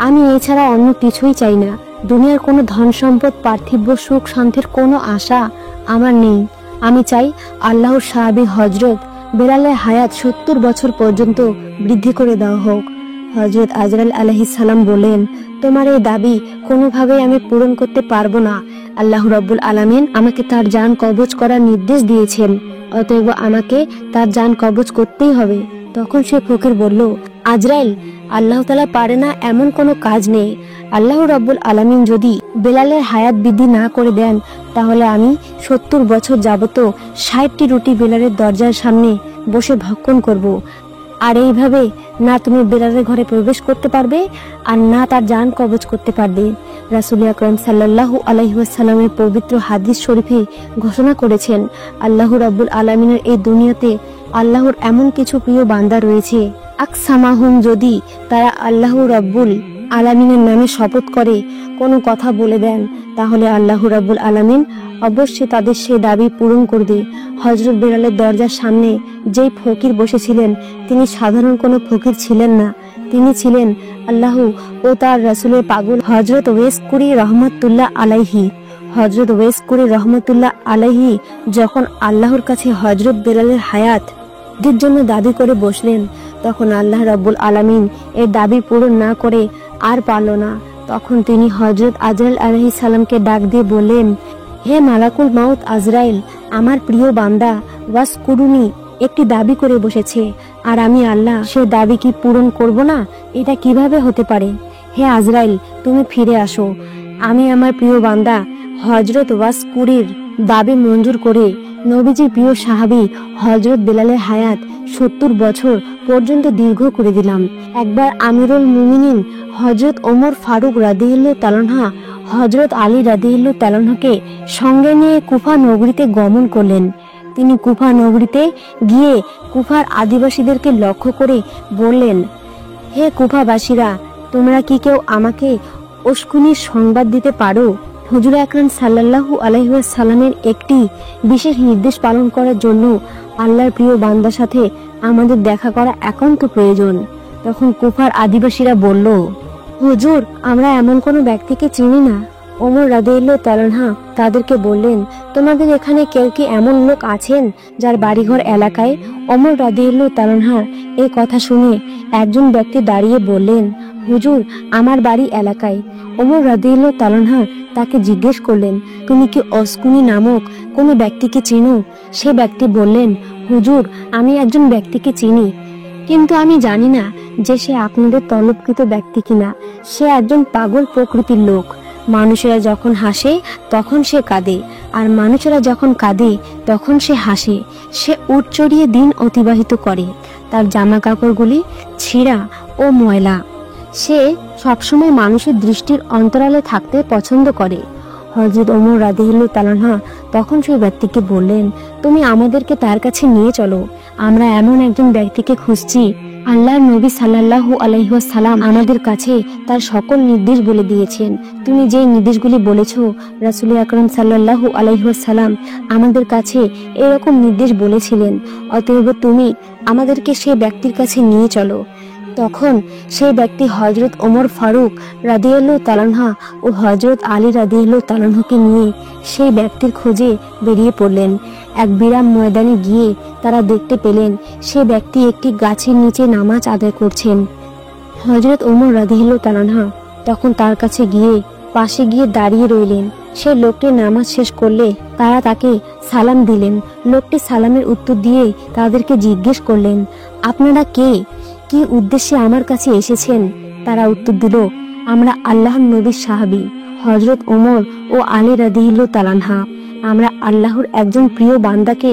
আমি এছাড়া অন্য কিছুই চাই না। দুনিয়ার কোনো ধন সম্পদ, পার্থিব সুখ শান্তির কোনো আশা আমার নেই। আমি চাই আল্লাহর সাহাবী হযরত বেলালের হায়াত 70 বছর পর্যন্ত বৃদ্ধি করে দেওয়া হোক। হযরত আজরাইল আলাইহিস সালাম বলেন, তোমার এই দাবি কোনোভাবেই আমি পূরণ করতে পারবো না। আল্লাহ রাব্বুল আলামিন আমাকে তার জান কবজ করার নির্দেশ দিয়েছেন, অতএব আমাকে তার জান কবজ করতেই হবে। তখন সে ফকির বলল, আজরাইল, আল্লাহ তাআলা পারে না এমন কোনো কাজ নেই। আল্লাহ রাব্বুল আলামিন যদি বেলালের হায়াত বৃদ্ধি না করে দেন তাহলে আমি 70 বছর যাবত 60টি রুটি বেলালের দরজার সামনে বসে ভক্ষণ করব। আর এইভাবে না তুমি বেলালের ঘরে প্রবেশ করতে পারবে আর না তার জান কবজ করতে পারবে। রাসূল আকরাম সাল্লাল্লাহু আলাইহি ওয়াসাল্লামের পবিত্র হাদিস শরীফে ঘোষণা করেছেন, আল্লাহ রাব্বুল আলামিনের এই দুনিয়াতে আল্লাহর এমন কিছু প্রিয় বান্দা রয়েছে, আকসামাহুম, যদি তারা আল্লাহ রাব্বুল আলামিনের নামে শপথ করে কোনো কথা বলে দেন তাহলে আল্লাহ রাব্বুল আলামিন অবশ্যই তাদের সেই দাবি পূরণ করবে। হযরত বেলালের দরজার সামনে যেই ফকির বসেছিলেন তিনি সাধারণ কোনো ফকির ছিলেন না, তিনি ছিলেন আল্লাহ ও তার রাসূলের পাগল হযরত ওয়েস কুরি রহমাতুল্লাহ আলাইহি। হযরত ওয়েস কুরি রহমাতুল্লাহ আলাইহি যখন আল্লাহর কাছে হযরত বেলালের হায়াত এর জন্য দাবি করে বসলেন, তখন আল্লাহ রাব্বুল আলামিন এর দাবি পূরণ না করে আর পারল না। তখন তিনি হযরত আজরাইল আলাইহিস সালামকে ডাক দিয়ে বললেন, হে মালাকুল মাউত আজরাইল, আমার প্রিয় বান্দা ওয়াসকুরুনি একটি দাবি করে বসেছে, আর আমি আল্লাহ সে দাবি কি পূরণ করব না? এটা কিভাবে হতে পারে? হে আজরাইল, তুমি ফিরে আসো। আমি আমার প্রিয় বান্দা হজরত ওয়াসকুরির দাবি মঞ্জুর করে নবীজির প্রিয় সাহাবী হজরত বেলালের হায়াত 70 বছর পর্যন্ত দীর্ঘ করে দিলাম। একবার আমিরুল মুমিনিন হজরত ওমর ফারুক রাদিয়াল্লাহু তাআলা হজরত আলী রাদিয়াল্লাহু তাআলাকে সঙ্গে নিয়ে কুফা নগরীতে গমন করলেন। তিনি কুফা নগরীতে গিয়ে কুফার আদিবাসীদেরকে লক্ষ্য করে বললেন, হে কুফাবাসীরা, তোমরা কি কেউ আমাকে উস্কুনির সংবাদ দিতে পারো? হুজুর আকরাম সাল্লাল্লাহু আলাইহি ওয়াসাল্লামের একটি বিশেষ নির্দেশ পালন করার জন্য আল্লাহর প্রিয় বান্দার সাথে আমাদের দেখা করা একান্ত প্রয়োজন। তখন কুফার আদিবাসীরা বলল, হুজুর, আমরা এমন কোনো ব্যক্তিকে চিনি না। ওমর রাদিয়াল্লাহু তাআলা তাদেরকে বললেন, তোমাদের এখানে কেউ কি এমন লোক আছেন যার বাড়িঘর এলাকায়? ওমর রাদিয়াল্লাহু তাআলা এই কথা শুনে একজন ব্যক্তি দাঁড়িয়ে বললেন, হুজুর, আমার বাড়ি এলাকায়। ওমর রাদিয়াল্লাহু তাআলা তাকে জিজ্ঞেস করলেন, তুমি কি উস্কুনি নামক কোনো ব্যক্তিকে চিনো? সে ব্যক্তি বললেন, হুজুর, আমি একজন ব্যক্তিকে চিনি, কিন্তু আমি জানি না যে সে আপনাদের তলবকৃত ব্যক্তি কিনা। সে একজন পাগল প্রকৃতির লোক। মানুষেরা যখন হাসে তখন সে কাঁদে, আর মানুষেরা যখন কাঁদে তখন সে হাসে। সে উট চড়িয়ে দিন অতিবাহিত করে। তার জামা কাপড়গুলি ছিঁড়া ও ময়লা। সে সবসময় মানুষের দৃষ্টির অন্তরালে থাকতে পছন্দ করে। হযরত ওমর রাদিয়াল্লাহু তাআলা তখন সেই ব্যক্তিকে বললেন, তুমি আমাদেরকে তার কাছে নিয়ে চলো। আমরা এমন একজন ব্যক্তিকে খুঁজছি। আল্লাহর নবী সাল্লাল্লাহু আলাইহি ওয়াসাল্লাম আমাদের কাছে তার সকল নির্দেশ বলে দিয়েছেন। তুমি যে নির্দেশগুলি বলেছো, রাসূল আকরাম সাল্লাল্লাহু আলাইহি ওয়াসাল্লাম আমাদের কাছে এরকম নির্দেশ বলেছিলেন। অতএব তুমি আমাদেরকে সেই ব্যক্তির কাছে নিয়ে চলো। তখন সেই ব্যক্তি হযরত ওমর ফারুক রাদিয়াল্লাহু তাআলা ও হযরত আলী রাদিয়াল্লাহু তাআলাকে নিয়ে সেই ব্যক্তির খোঁজে বেরিয়ে পড়লেন। এক বিরাম ময়দানে গিয়ে তারা দেখতে পেলেন সে ব্যক্তি একটি গাছের নিচে নামাজ আদায় করছেন। হযরত ওমর রাদিয়াল্লাহু তাআলা তখন তার কাছে গিয়ে পাশে গিয়ে দাঁড়িয়ে রইলেন। সে লোকটি নামাজ শেষ করলে তারা তাকে সালাম দিলেন। লোকটি সালামের উত্তর দিয়ে তাদেরকে জিজ্ঞেস করলেন, আপনারা কে? কি উদ্দেশ্যে আমার কাছে এসেছেন? তারা উত্তর দিল, আমরা আল্লাহর নবীর সাহাবী হযরত ওমর ও আলী রাদিয়াল্লাহু তাআলা। আমরা আল্লাহর একজন প্রিয় বান্দাকে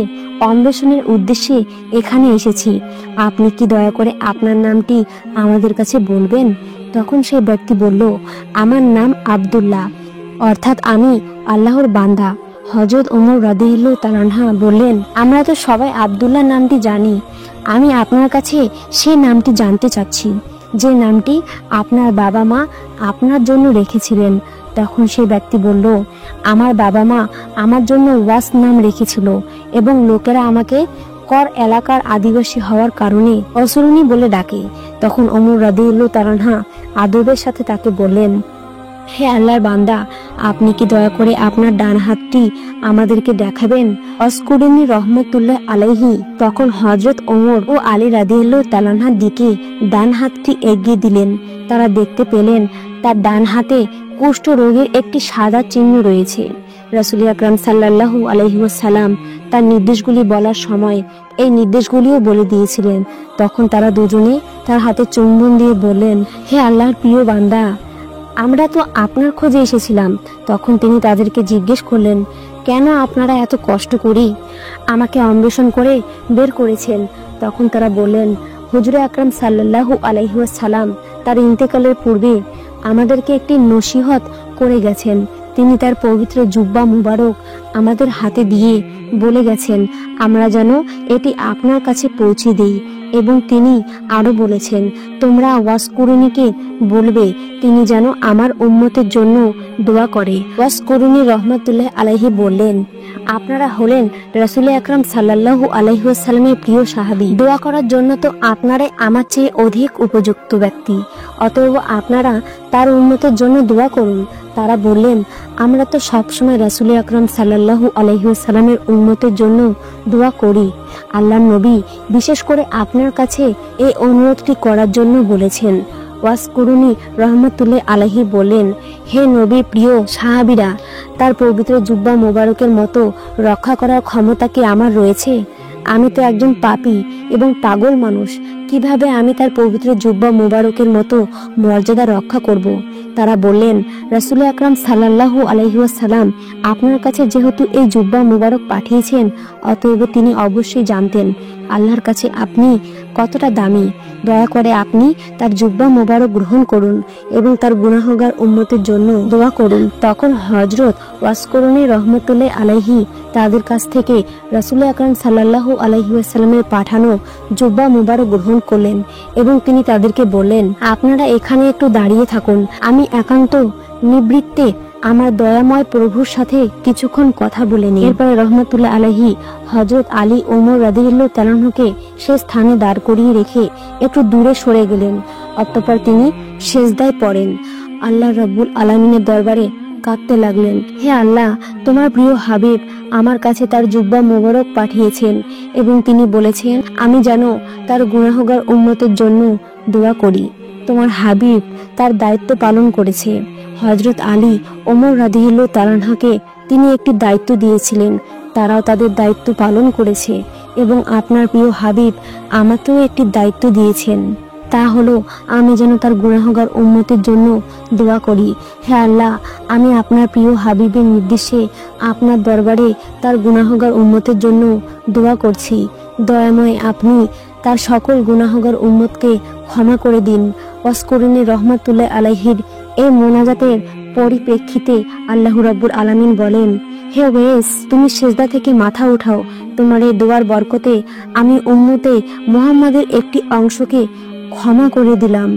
অন্বেষণের উদ্দেশ্যে এখানে এসেছি। আপনি কি দয়া করে আপনার নামটি আমাদের কাছে বলবেন? তখন সেই ব্যক্তি বলল, আমার নাম আব্দুল্লাহ, অর্থাৎ আমি আল্লাহর বান্দা। হযরত ওমর রাদিয়াল্লাহু তাআলা বললেন, আমরা তো সবাই আব্দুল্লাহ নামটি জানি। আমি আপনার কাছে সেই নামটি জানতে চাচ্ছি, যে নামটি আপনার বাবা মা আপনার জন্য রেখেছিলেন। তখন সেই ব্যক্তি বলল, আমার বাবা মা আমার জন্য ওয়াস নাম রেখেছিল এবং লোকেরা আমাকে কর এলাকার আদিবাসী হওয়ার কারণে অসরুনি বলে ডাকে। তখন ওমর রাদিয়াল্লাহু তাআলা আদবের সাথে তাকে বললেন, হে আল্লাহর বান্দা, আপনি কি দয়া করে আপনার ডান হাতটি আমাদেরকে দেখাবেন? ওয়াসকুরিনি রহমতুল্লাহ আলাইহি তখন হযরত ওমর ও আলী রাদিয়াল্লাহু তাআলার দিকে ডান হাতটি এগিয়ে দিলেন। তারা দেখতে পেলেন তার ডান হাতে কুষ্ঠ রোগের একটি সাদা চিহ্ন রয়েছে। রাসূল আকরাম সাল্লাল্লাহু আলাইহি ওয়াসাল্লাম তার নির্দেশগুলি বলার সময় এই নির্দেশগুলিও বলে দিয়েছিলেন। তখন তারা দুজনে তার হাতে চুম্বন দিয়ে বললেন, হে আল্লাহর প্রিয় বান্দা, আমরা তো আপনার খোঁজে এসেছিলাম। তখন তিনি তাদেরকে জিজ্ঞেস করলেন, কেন আপনারা এত কষ্ট করি আমাকে অন্বেষণ করে বের করেছেন? তখন তারা বললেন, হুজুর আকরাম সাল্লাল্লাহু আলাইহি ওয়াসাল্লাম তার ইন্তেকালের পূর্বে আমাদেরকে একটি নসিহত করে গেছেন। তিনি তার পবিত্র জুব্বা মুবারক আমাদের হাতে দিয়ে বলে গেছেন আমরা যেন এটি আপনার কাছে পৌঁছে দেই। এবং তিনি আরো বলেছেন, তোমরা ওয়াসকুরুনিকে বলবে তিনি যেন আমার উম্মতের জন্য দোয়া করে। ওয়াসকুরুনি রহমতুল্লাহ আলাইহি বললেন, আপনারা হলেন রাসূল আকরাম সাল্লাল্লাহু আলাইহি ওয়াসাল্লামের প্রিয় সাহাবী। দোয়া করার জন্য তো আপনারাই আমার চেয়ে অধিক উপযুক্ত ব্যক্তি। অতএব আপনারা তার উম্মতের জন্য দোয়া করুন। তারা বললেন, আমরা তো সবসময় রাসূল আকরাম সাল্লাল্লাহু আলাইহি ওয়াসাল্লামের উম্মতের জন্য দোয়া করি। আল্লাহর নবী বিশেষ করে আপনার কাছে এই অনুরোধটি করার জন্য বলেছেন। ওয়াসকুরুনি রহমতুল্লাহ আলাইহি বলেন, হে নবীর প্রিয় সাহাবীরা, তার পবিত্র জুব্বা মোবারকের মতো রক্ষা করার ক্ষমতা কি আমার রয়েছে? আমি তো একজন পাপী এবং পাগল মানুষ, কিভাবে আমি তার পবিত্র জুব্বা মুবারকের মতো মর্যাদা রক্ষা করব। তারা বললেন, রাসূল আকরাম সাল্লাল্লাহু আলাইহি ওয়াসাল্লাম আপনার কাছে যেহেতু এই জুব্বা মুবারক পাঠিয়েছেন, অতএব তিনি অবশ্যই জানতেন আল্লাহর কাছে আপনি কতটা দামি। দয়া করে আপনি তার জুব্বা মুবারক গ্রহণ করুন এবং তার গুনাহগার উম্মতের জন্য দোয়া করুন। তখন হযরত ওয়াসকরুনি রহমতুল্লাহ আলাইহি তাদের কাছ থেকে রাসূল আকরাম সাল্লাল্লাহু আলাইহি ওয়াসাল্লামের পাঠানো জুব্বা মুবারক গ্রহণ করলেন এবং তিনি তাদেরকে বললেন, আপনারা এখানে একটু দাঁড়িয়ে থাকুন, আমি একান্ত নিবৃত্তে আমার দয়াময় প্রভুর সাথে কিছুক্ষণ কথা বলে নিই। এরপরে রহমতুল্লাহ আলাইহি হযরত আলী ওমর রাদিয়াল্লাহু তাআলা আনহুকে সে স্থানে দাঁড় করিয়ে রেখে একটু দূরে সরে গেলেন। অতঃপর তিনি সেজদায় পড়েন, আল্লাহ রাব্বুল আলামিনের দরবারে কাঁদতে লাগলেন, হে আল্লাহ, তোমার প্রিয় হাবিব আমার কাছে তার জুব্বা মোবারক পাঠিয়েছেন এবং তিনি বলেছেন আমি যেন তার গুনাহগার উম্মতের জন্য দোয়া করি। তোমার হাবিব তার দায়িত্ব পালন করেছে। হযরত আলী ওমর রাদিয়াল্লাহু তাআলা আনহুকে তিনি একটি দায়িত্ব দিয়েছিলেন, তারাও তাদের দায়িত্ব পালন করেছে এবং আপনার প্রিয় হাবিব আমাকেও একটি দায়িত্ব দিয়েছেন, তা হলো আমি যেন তার গুনাহগার উম্মতের জন্য দোয়া করি। হে আল্লাহ, আমি আপনার প্রিয় হাবিবের নির্দেশে আপনার দরবারে তার গুনাহগার উম্মতের জন্য দোয়া করছি। দয়াময় আপনি তার সকল গুনাহগার উম্মতকে ক্ষমা করে দিন। ওয়াসকরুনি রহমতুল্লাহ আলাইহির এই মোনাজাতের পরিপ্রেক্ষিতে আল্লাহ রাব্বুল আলামিন বলেন, হে ওয়েস, তুমি সিজদা থেকে মাথা উঠাও, তোমার এই দোয়ার বরকতে আমি উম্মতে মুহাম্মাদের একটি অংশকে ক্ষমা করে দিলাম।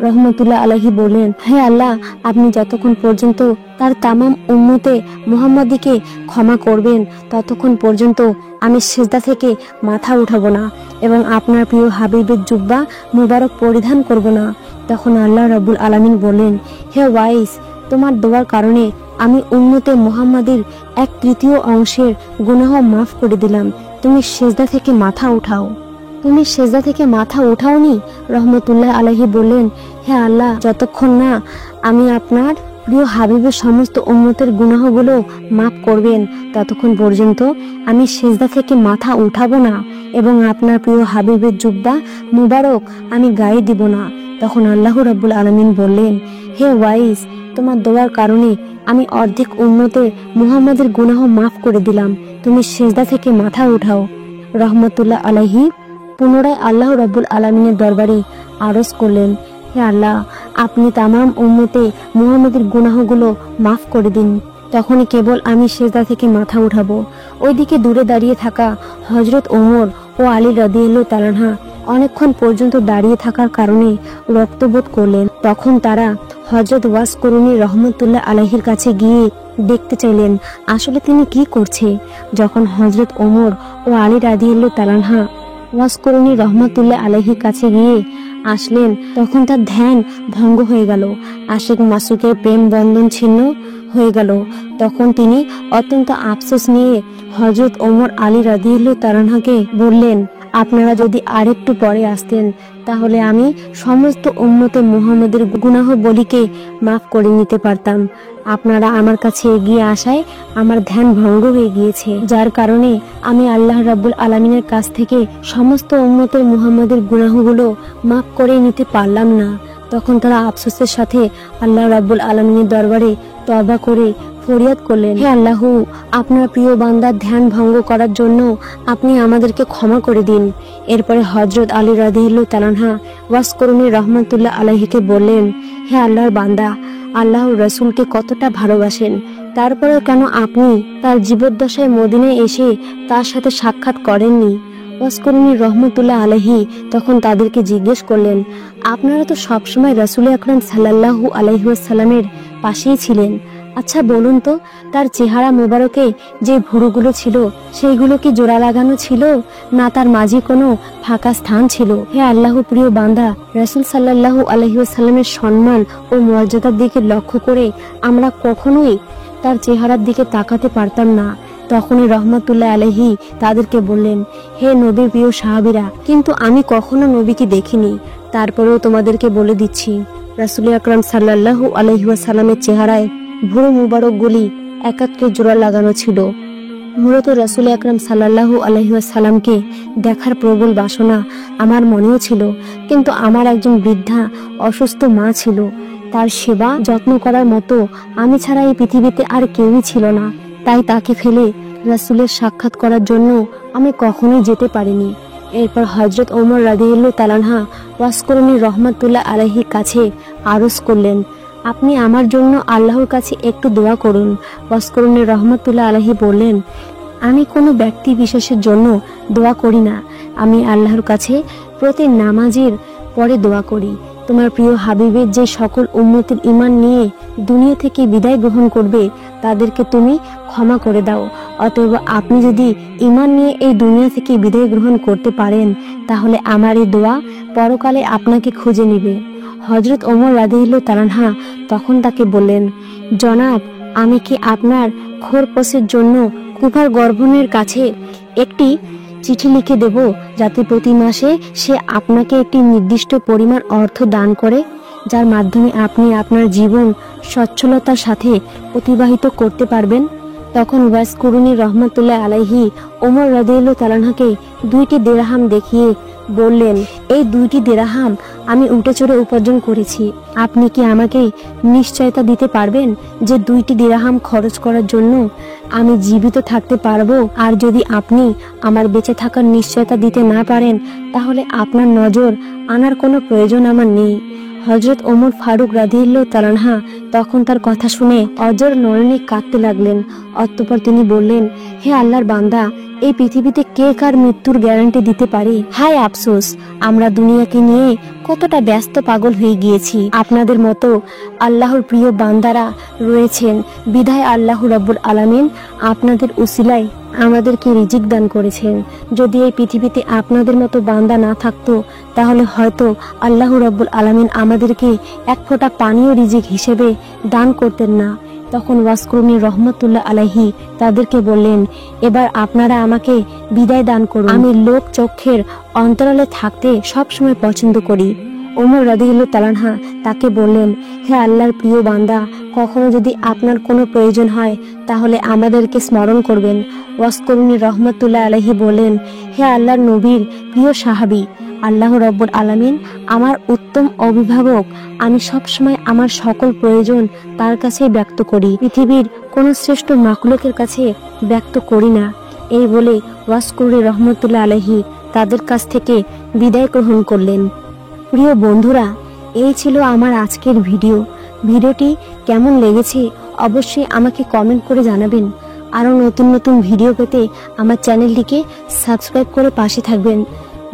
রহমতুল্লাহ আলাইহি বলেন, হে আল্লাহ, আপনি যতক্ষণ পর্যন্ত তার তামাম উম্মতে মুহাম্মাদিকে ক্ষমা করবেন ততক্ষণ পর্যন্ত আমি সিজদা থেকে মাথা উঠাবো না এবং আপনার প্রিয় হাবিবের জুব্বা মুবারক পরিধান করব না। তখন আল্লাহ রাব্বুল আলামিন বলেন, হে ওয়াইস, তোমার দোয়ার কারণে আমি উম্মতে মুহাম্মাদের 1/3 অংশের গুনাহ মাফ করে দিলাম। তুমি সিজদা থেকে মাথা উঠাও। তুমি সেজদা থেকে মাথা উঠাওনি? রহমতুল্লাহ আলাইহি বললেন, হে আল্লাহ, যতক্ষণ না আমি আপনার প্রিয় হাবিবের সমস্ত উম্মতের গুনাহগুলো মাফ করবেন ততক্ষণ পর্যন্ত আমি সেজদা থেকে মাথা উঠাবো না এবং আপনার প্রিয় হাবিবের জুব্বা মুবারক আমি গায়ে দিব না। তখন আল্লাহ রাব্বুল আলামিন বললেন, হে ওয়াইস, তোমার দোয়ার কারণে আমি অর্ধেক উম্মতের মুহাম্মাদের গুনাহ মাফ করে দিলাম। তুমি সেজদা থেকে মাথা উঠাও। রহমতুল্লাহ আলাইহি পুনরায় আল্লাহ রাব্বুল আলামিনের দরবারে আরজ করলেন, হে আল্লাহ, আপনি তামাম উম্মতে মুহাম্মাদের গুনাহগুলো মাফ করে দিন, তখনই কেবল আমি সিজদা থেকে মাথা উঠাবো। ওইদিকে দূরে দাঁড়িয়ে থাকা হযরত ওমর ও আলী রাদিয়াল্লাহু তাআলা আনহু অনেকক্ষণ পর্যন্ত দাঁড়িয়ে থাকার কারণে রক্তবোধ করলেন। তখন তারা হযরত ওয়াসকরুনি রহমতুল্লাহ আলাইহির কাছে গিয়ে দেখতে চাইলেন আসলে তিনি কি করছে। যখন হযরত ওমর ও আলী রাদিয়াল্লাহু তাআলা আনহু ওয়াসকরুনি রহমতুল্লাহ আলাইহির কাছে গিয়ে আসলেন তখন তার ধ্যান ভঙ্গ হয়ে গেল। আশিক মাসুকের প্রেম বন্ধন ছিন্ন হয়ে গেল। তখন তিনি অত্যন্ত আফসোস নিয়ে হযরত ওমর আলী রাদিয়াল্লাহু তাআলা আনহুকে বললেন, আপনারা যদি আরেকটু পরে আসতেন তাহলে আমি সমস্ত উম্মতে মুহাম্মাদের গুনাহ বলিকে মাফ করে নিতে পারতাম। আপনারা আমার কাছে এগিয়ে আসায় আমার ধ্যান ভঙ্গ হয়ে গিয়েছে, যার কারণে আমি আল্লাহ রাব্বুল আলামিনের কাছ থেকে সমস্ত উম্মতের মুহাম্মাদের গুনাহগুলো মাফ করে নিতে পারলাম না। তখন তারা আফসোসের সাথে আল্লাহ রাব্বুল আলামিনের দরবারে তওবা করে ফরিয়াদ করলেন, হে আল্লাহ, আপনার প্রিয় বান্দার ধ্যান ভঙ্গ করার জন্য আপনি আমাদেরকে ক্ষমা করে দিন। এরপরে হযরত আলী রাদিয়াল্লাহু তাআলা আনহু ওয়াসকরুনি রহমতুল্লাহ আলাইহিকে বললেন, হে আল্লাহর বান্দা, আল্লাহর রাসূলকে কতটা ভালোবাসেন, তারপরেও কেন আপনি তার জীবদ্দশায় মদিনায় এসে তার সাথে সাক্ষাৎ করেননি? ওয়াসকরুনি রহমতুল্লাহ আলাইহি তখন তাদেরকে জিজ্ঞেস করলেন, আপনারা তো সবসময় রাসূল আকরাম সাল্লাল্লাহু আলাইহি ওয়াসাল্লামের পাশেই ছিলেন, আচ্ছা বলুন তো, তার চেহারা মোবারকে যে ভুরুগুলো ছিল সেইগুলো কি জোড়া লাগানো ছিল, না তার মাঝে কোনো ফাঁকা স্থান ছিল? হে আল্লাহ প্রিয় বান্দা, রাসূল সাল্লাল্লাহু আলাইহি ওয়াসাল্লামের সম্মান ও মর্যাদার দিকে লক্ষ্য করে আমরা কখনোই তার চেহারার দিকে তাকাতে পারতাম না। তখনই রহমতুল্লাহ আলাইহি তাদেরকে বললেন, হে নবীর প্রিয় সাহাবীরা, কিন্তু আমি কখনো নবীকে দেখিনি, তারপরেও তোমাদেরকে বলে দিচ্ছি, রাসূল আকরাম সাল্লাল্লাহু আলাইহি ওয়াসাল্লামের চেহারায় ভুরু মুবারকগুলি একাত্রে জোড়া লাগানো ছিল। মূলত রাসূল আকরাম সাল্লাল্লাহু আলাইহি ওয়াসাল্লামকে দেখার প্রবল বাসনা আমার মনেও ছিল, কিন্তু আমার একজন বৃদ্ধা অসুস্থ মা ছিল। তার সেবা যত্ন করার মতো আমি ছাড়া এই পৃথিবীতে আর কেউই ছিল না। তাই তাকে ফেলে রাসূলের সাক্ষাৎ করার জন্য আমি কখনোই যেতে পারিনি। এরপর হযরত ওমর রাদিয়াল্লাহু তাআলা আনহু ওয়াসকরুনি রহমাতুল্লাহ আলাইহির কাছে আরজ করলেন, আপনি আমার জন্য আল্লাহর কাছে একটু দোয়া করুন। ওয়াসকরুনি রহমাতুল্লাহ আলাইহি বললেন, আমি কোনো ব্যক্তি বিশেষের জন্য দোয়া করি না, আমি আল্লাহর কাছে প্রতি নামাজের পরে দোয়া করি। তোমার প্রিয় হাবিবের যে সকল উম্মতের ঈমান নিয়ে দুনিয়া থেকে বিদায় গ্রহণ করবে তাদেরকে তুমি ক্ষমা করে দাও। অতএব আপনি যদি ঈমান নিয়ে এই দুনিয়া থেকে বিদায় গ্রহণ করতে পারেন তাহলে আমার এই দোয়া পরকালে আপনাকে খুঁজে নেবে। হযরত ওমর রাদিয়াল্লাহু তাআলা আনহু তখন তাকে বললেন, জনাব, আমি কি আপনার খোরপোশের জন্য কুফার গভর্নরের কাছে একটি চিঠি লিখে দেব, যাতে প্রতি মাসে সে আপনাকে একটি নির্দিষ্ট পরিমাণ অর্থ দান করে, যার মাধ্যমে আপনি আপনার জীবন সচ্ছলতার সাথে অতিবাহিত করতে পারবেন। তখন ওয়াসকরুনি রহমাতুল্লাহ আলাইহি ওমর রাদিয়াল্লাহু তাআলা আনহুকে 2টি দিরহাম দেখিয়ে বললেন, এই 2টি দিরহাম আমি উঠে চড়ে উপার্জন করেছি। আপনি কি আমাকে নিশ্চয়তা দিতে পারবেন যে 2টি দিরহাম খরচ করার জন্য আমি জীবিত থাকতে পারবো? আর যদি আপনি আমার বেঁচে থাকার নিশ্চয়তা দিতে না পারেন তাহলে আপনার নজর আনার কোনো প্রয়োজন আমার নেই। হযরত ওমর ফারুক রাদিয়াল্লাহু তাআলা আনহু তখন তার কথা শুনে অজর নয়নে কাঁদতে লাগলেন। অতঃপর তিনি বললেন, হে আল্লাহর বান্দা, এই পৃথিবীতে কে কার মৃত্যুর গ্যারান্টি দিতে পারে? হায় আফসোস, আমরা দুনিয়াকে নিয়ে কতটা ব্যস্ত পাগল হয়ে গিয়েছি। আপনাদের মতো আল্লাহর প্রিয় বান্দারা রয়েছেন বিধায় আল্লাহ রাব্বুল আলামিন আপনাদের উসিলায় আমাদেরকে রিজিক দান করেছেন। যদি এই পৃথিবীতে আপনাদের মতো বান্দা না থাকতো তাহলে হয়তো আল্লাহ রাব্বুল আলামিন আমাদেরকে এক ফোঁটা পানিও রিজিক হিসেবে দান করতেন না। তখন ওয়াসকরুনি রহমাতুল্লাহ আলাইহি তাদেরকে বললেন, এবার আপনারা আমাকে বিদায় দান করুন। আমি লোক চক্ষের অন্তরালে থাকতে সবসময় পছন্দ করি। ওমর রাদিয়াল্লাহু তাআলা আনহু তাকে বললেন, হে আল্লাহর প্রিয় বান্দা, কখনো যদি আপনার কোনো প্রয়োজন হয় তাহলে আমাদেরকে স্মরণ করবেন। ওয়াসকরুনি রহমাতুল্লাহ আলাইহি বললেন, হে আল্লাহর নবীর প্রিয় সাহাবী, আল্লাহ রাব্বুল আলামিন আমার উত্তম অভিভাবক। আমি সবসময় আমার সকল প্রয়োজন তার কাছেই ব্যক্ত করি, পৃথিবীর কোনো শ্রেষ্ঠ মাখলুকের কাছে ব্যক্ত করি না। এই বলে ওয়াসকরুনি রহমাতুল্লাহ আলাইহি তাদের কাছ থেকে বিদায় গ্রহণ করলেন। প্রিয় বন্ধুরা, এই ছিল আমার আজকের ভিডিওটি কেমন লেগেছে অবশ্যই আমাকে কমেন্ট করে জানাবেন। আরও নতুন নতুন ভিডিও পেতে আমার চ্যানেলটিকে সাবস্ক্রাইব করে পাশে থাকবেন।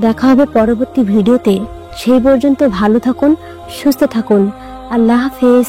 দেখা হবে পরবর্তী ভিডিওতে। সেই পর্যন্ত ভালো থাকুন, সুস্থ থাকুন। আল্লাহ হাফেজ।